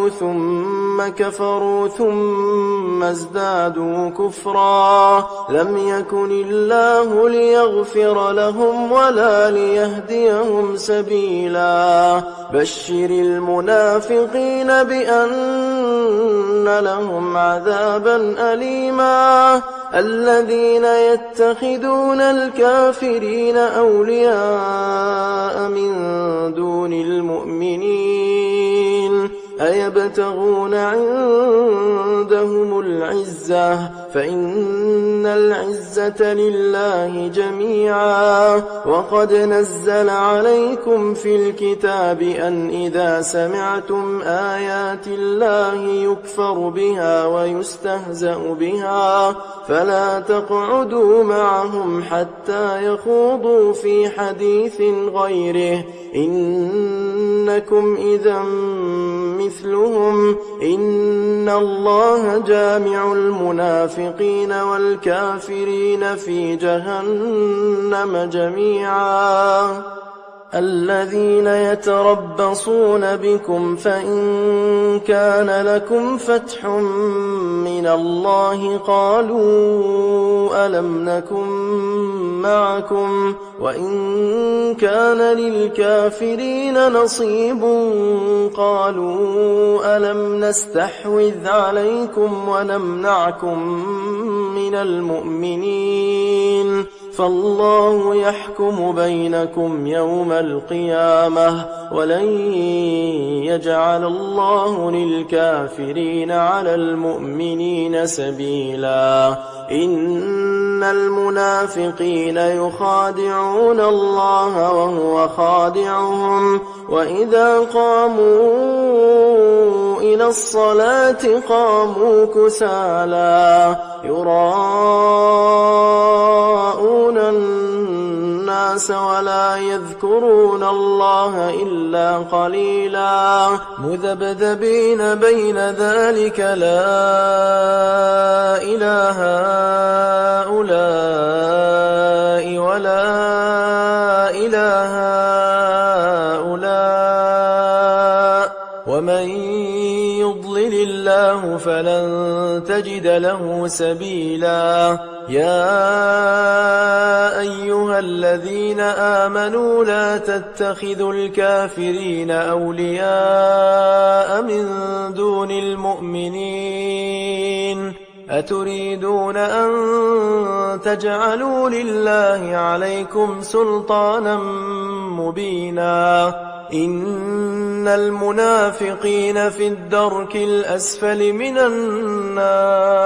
ثم كفروا ثم ازدادوا كفرا لم يكن الله ليغفر لهم ولا ليهديهم سبيلا بشر المنافقين بأن لهم عذابا أليما الذين يتخذون الكافرين أولياء من دون المؤمنين أيبتغون عندهم العزة فإن العزة لله جميعا وقد نزل عليكم في الكتاب أن إذا سمعتم آيات الله يكفر بها ويستهزأ بها فلا تقعدوا معهم حتى يخوضوا في حديث غيره إنكم إذا مثلهم إن الله جامع المنافقين والكافرين في جهنم جميعا الذين يتربصون بكم فإن كان لكم فتح من الله قالوا ألم نكن معكم وإن كان للكافرين نصيب قالوا ألم نستحوذ عليكم ونمنعكم من المؤمنين فالله يحكم بينكم يوم القيامة ولن يجعل الله للكافرين على المؤمنين سبيلا إن المنافقين يخادعون الله وهو خادعهم وإذا قاموا إلى الصلاة قاموا كسالى يراءون الناس ولا يذكرون الله إلا قليلا مذبذبين بين ذلك لا إله هؤلاء ولا إله هؤلاء ومن يضلل الله فلن تجد له سبيلا يا أيها الذين آمنوا لا تتخذوا الكافرين أولياء من دون المؤمنين أتريدون أن تجعلوا لله عليكم سلطانا مبينا إن المنافقين في الدرك الأسفل من النار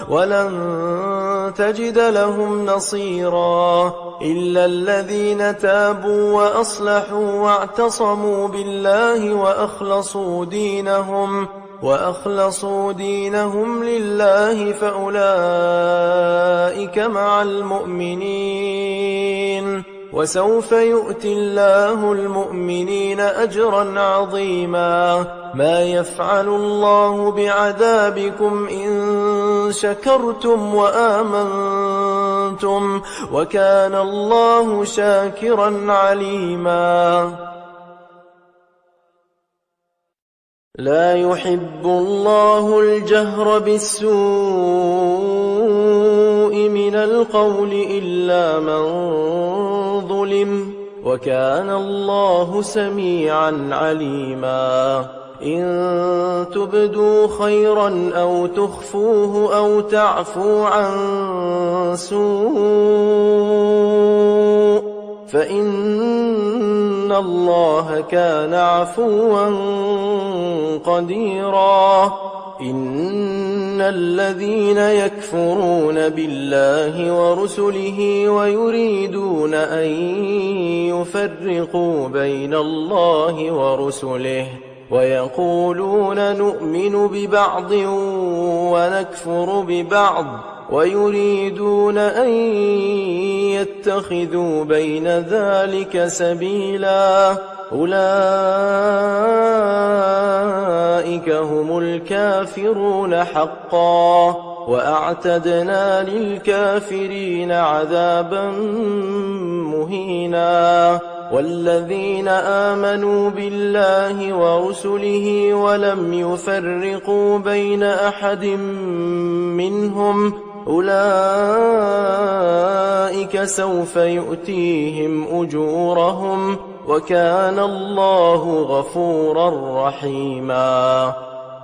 ولن تجد لهم نصيرا إلا الذين تابوا وأصلحوا واعتصموا بالله وأخلصوا دينهم لله فأولئك مع المؤمنين وسوف يؤتي الله المؤمنين أجرا عظيما ما يفعل الله بعذابكم إن شكرتم وآمنتم وكان الله شاكرا عليما لا يحب الله الجهر بالسوء من القول إلا من ظلم وكان الله سميعا عليما إن تبدوا خيرا أو تخفوه أو تعفو عن سوء فإن الله كان عفوا قديرا إن الذين يكفرون بالله ورسله ويريدون أن يفرقوا بين الله ورسله ويقولون نؤمن ببعض ونكفر ببعض ويريدون أن يتخذوا بين ذلك سبيلا أولئك هم الكافرون حقا وأعتدنا للكافرين عذابا مهينا والذين آمنوا بالله ورسله ولم يفرقوا بين أحد منهم أولئك سوف يؤتيهم أجورهم وكان الله غفورا رحيما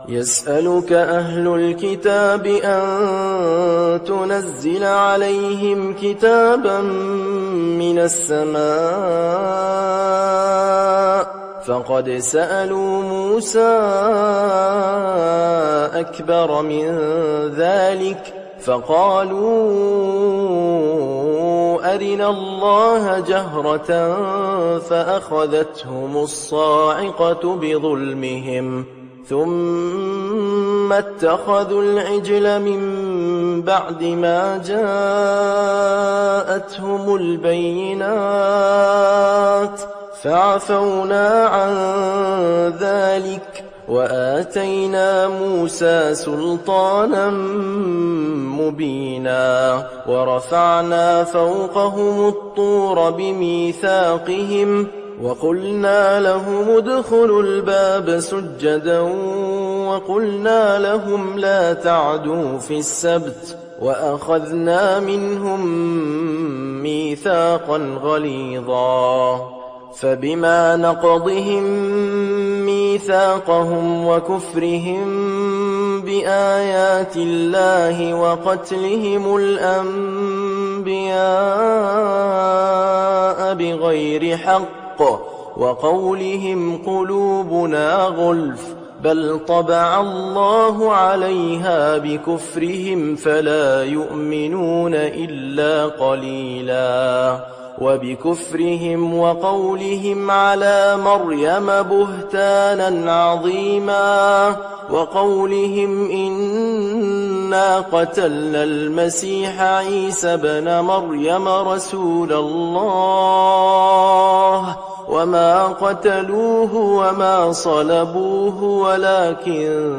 يسألك أهل الكتاب أن تنزل عليهم كتابا من السماء فقد سألوا موسى أكبر من ذلك فقالوا أرنا الله جهرة فأخذتهم الصاعقة بظلمهم ثم اتخذوا العجل من بعد ما جاءتهم البينات فعفونا عن ذلك وآتينا موسى سلطانا مبينا ورفعنا فوقهم الطور بميثاقهم وقلنا لهم ادخلوا الباب سجدا وقلنا لهم لا تعدوا في السبت وأخذنا منهم ميثاقا غليظا فبما نقضهم ميثاقهم وكفرهم بآيات الله وقتلهم الأنبياء بغير حق وقولهم قلوبنا غلف بل طبع الله عليها بكفرهم فلا يؤمنون إلا قليلا وبكفرهم وقولهم على مريم بهتانا عظيما وقولهم إنا قتلنا المسيح عيسى بن مريم رسول الله وما قتلوه وما صلبوه ولكن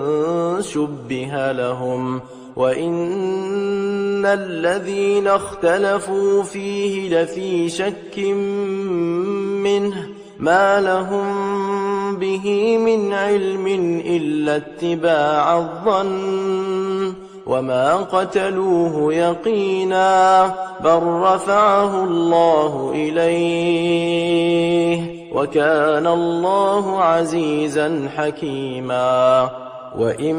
شبه لهم وإن الذين اختلفوا فيه لفي شك منه ما لهم به من علم إلا اتباع الظن وما قتلوه يقينا بل رفعه الله إليه وكان الله عزيزا حكيما وإن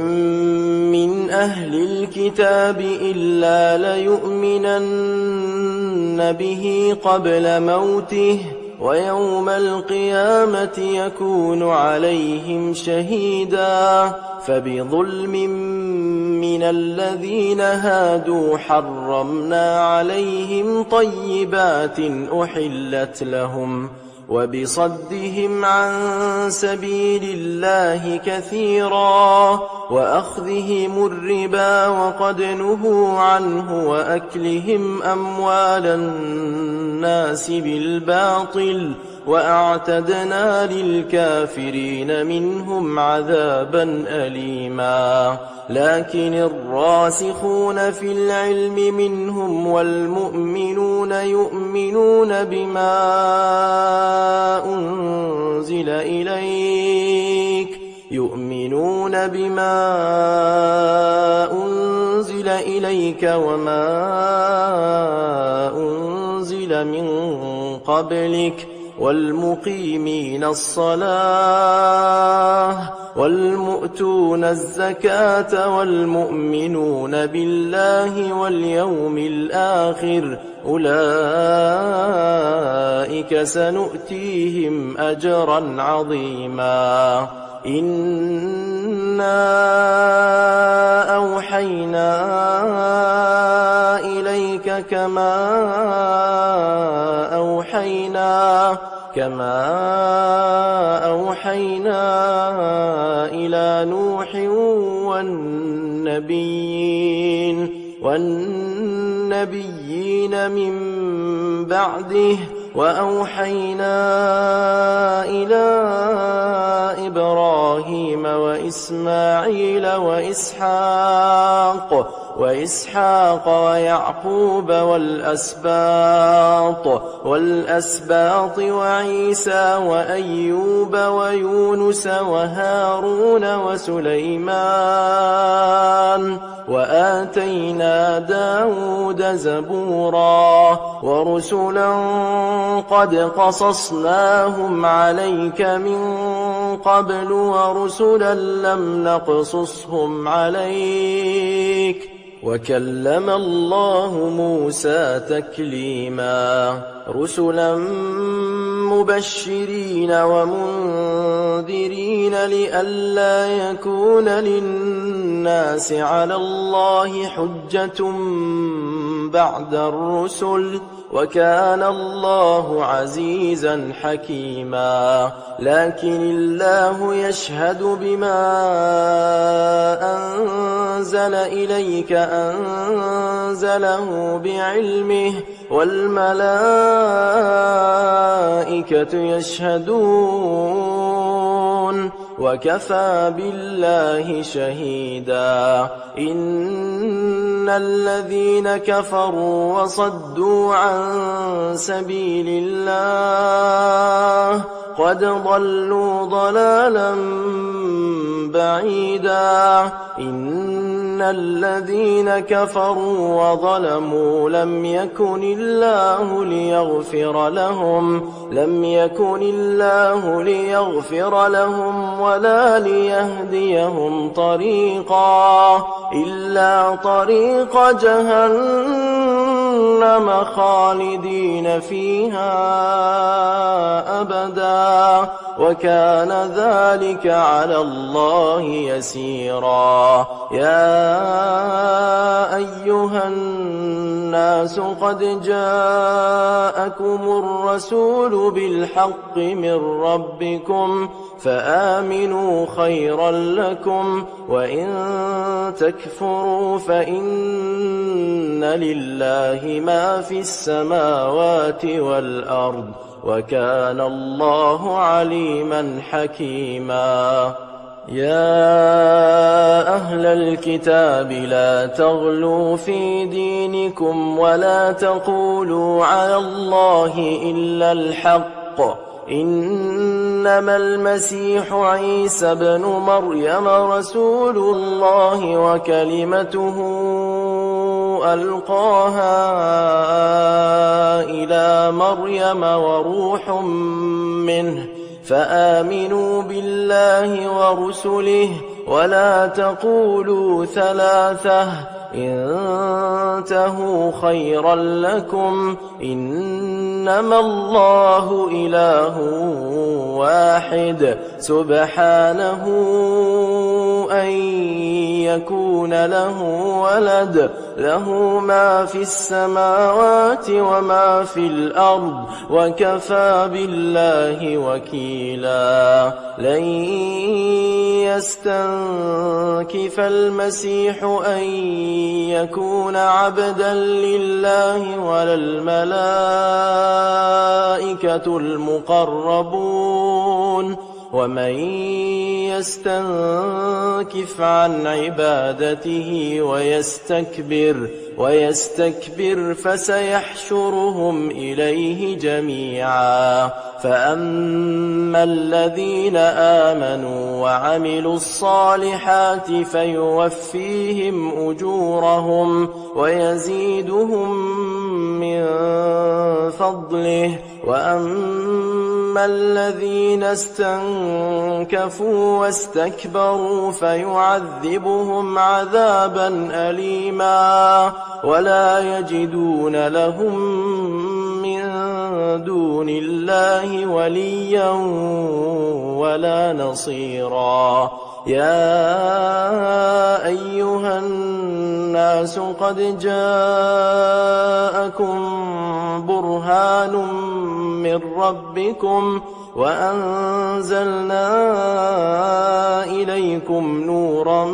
من أهل الكتاب إلا ليؤمنن به قبل موته ويوم القيامة يكون عليهم شهيدا فبظلم من الذين هادوا حرمنا عليهم طيبات أحلت لهم وبصدهم عن سبيل الله كثيرا وأخذهم الربا وقد نهوا عنه وأكلهم أموال الناس بالباطل وأعتدنا للكافرين منهم عذابا أليما لكن الراسخون في العلم منهم والمؤمنون يؤمنون بما أنزل إليك وما أنزل من قبلك والمقيمين الصلاة والمؤتون الزكاة والمؤمنون بالله واليوم الآخر أولئك سنؤتيهم أجرا عظيما إنا أوحينا إليك كما أوحينا إلى نوح والنبيين من بعده وأوحينا إلى إبراهيم وإسماعيل وإسحاق ويعقوب والأسباط وعيسى وأيوب ويونس وهارون وسليمان وآتينا داود زبورا ورسلا قد قصصناهم عليك من قبل ورسلا لم نقصصهم عليك وكلم الله موسى تكليما رسلا مبشرين ومنذرين لئلا يكون للناس على الله حجة بعد الرسل وكان الله عزيزا حكيما لكن الله يشهد بما أنزل إليك أنزله بعلمه والملائكة يشهدون وكفى بالله شهيدا إن الذين كفروا وصدوا عن سبيل الله قد ضلوا ضلالا بعيدا إن الذين كفروا وظلموا لم يكن الله ليغفر لهم ولا ليهديهم طريقا إلا طريق جهنم خالدين فيها أبدا وكان ذلك على الله يسيرا يا أيها الناس قد جاءكم الرسول بالحق من ربكم فآمنوا خيرا لكم وإن تكفروا فإن لله ما في السماوات والأرض وكان الله عليما حكيما يا أهل الكتاب لا تغلوا في دينكم ولا تقولوا على الله إلا الحق إنما المسيح عيسى بن مريم رسول الله وكلمته ألقاها إلى مريم وروح منه فآمنوا بالله ورسله ولا تقولوا ثلاثة انتهوا خيرا لكم إنما الله إله واحد سبحانه أن يكون له ولد له ما في السماوات وما في الأرض وكفى بالله وكيلا لن يستنكف المسيح أن يكون عبدا لله ولا الملائكة المقربون ومن يستنكف عن عبادته ويستكبر فسيحشرهم إليه جميعا فأما الذين آمنوا وعملوا الصالحات فيوفيهم أجورهم ويزيدهم من فضله وأما الذين استنكفوا واستكبروا فيعذبهم عذابا أليما ولا يجدون لهم من دون الله وليا ولا نصيرا يا أيها الناس قد جاءكم برهان من ربكم وأنزلنا إليكم نورا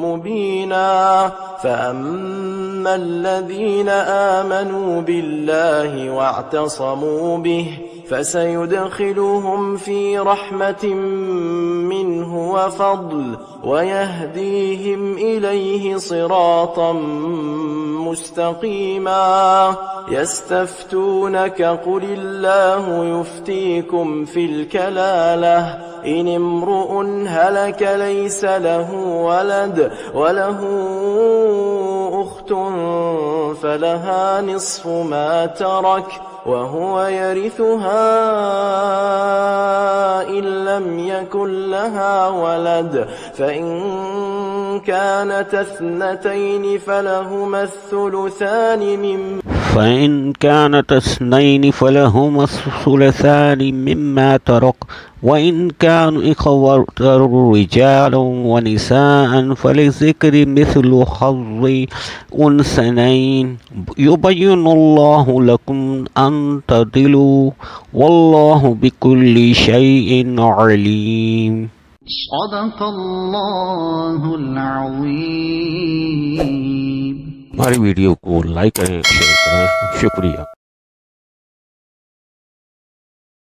مبينا فأما الذين آمنوا بالله واعتصموا به فسيدخلهم في رحمة منه وفضل ويهديهم إليه صراطا مستقيما يستفتونك قل الله يفتيكم في الكلالة إن امرؤ هلك ليس له ولد وله أخت فلها نصف ما ترك وهو يرثها إن لم يكن لها ولد فإن كانت اثنتين فلهما الثلثان مما ترك وإن كانوا إخوة رجال ونساء فللذكر مثل حظ الأنثيين يبين الله لكم أن تضلوا والله بكل شيء عليم. صدق الله العظيم. हमारी वीडियो को लाइक करें, शेयर करें। शुक्रिया।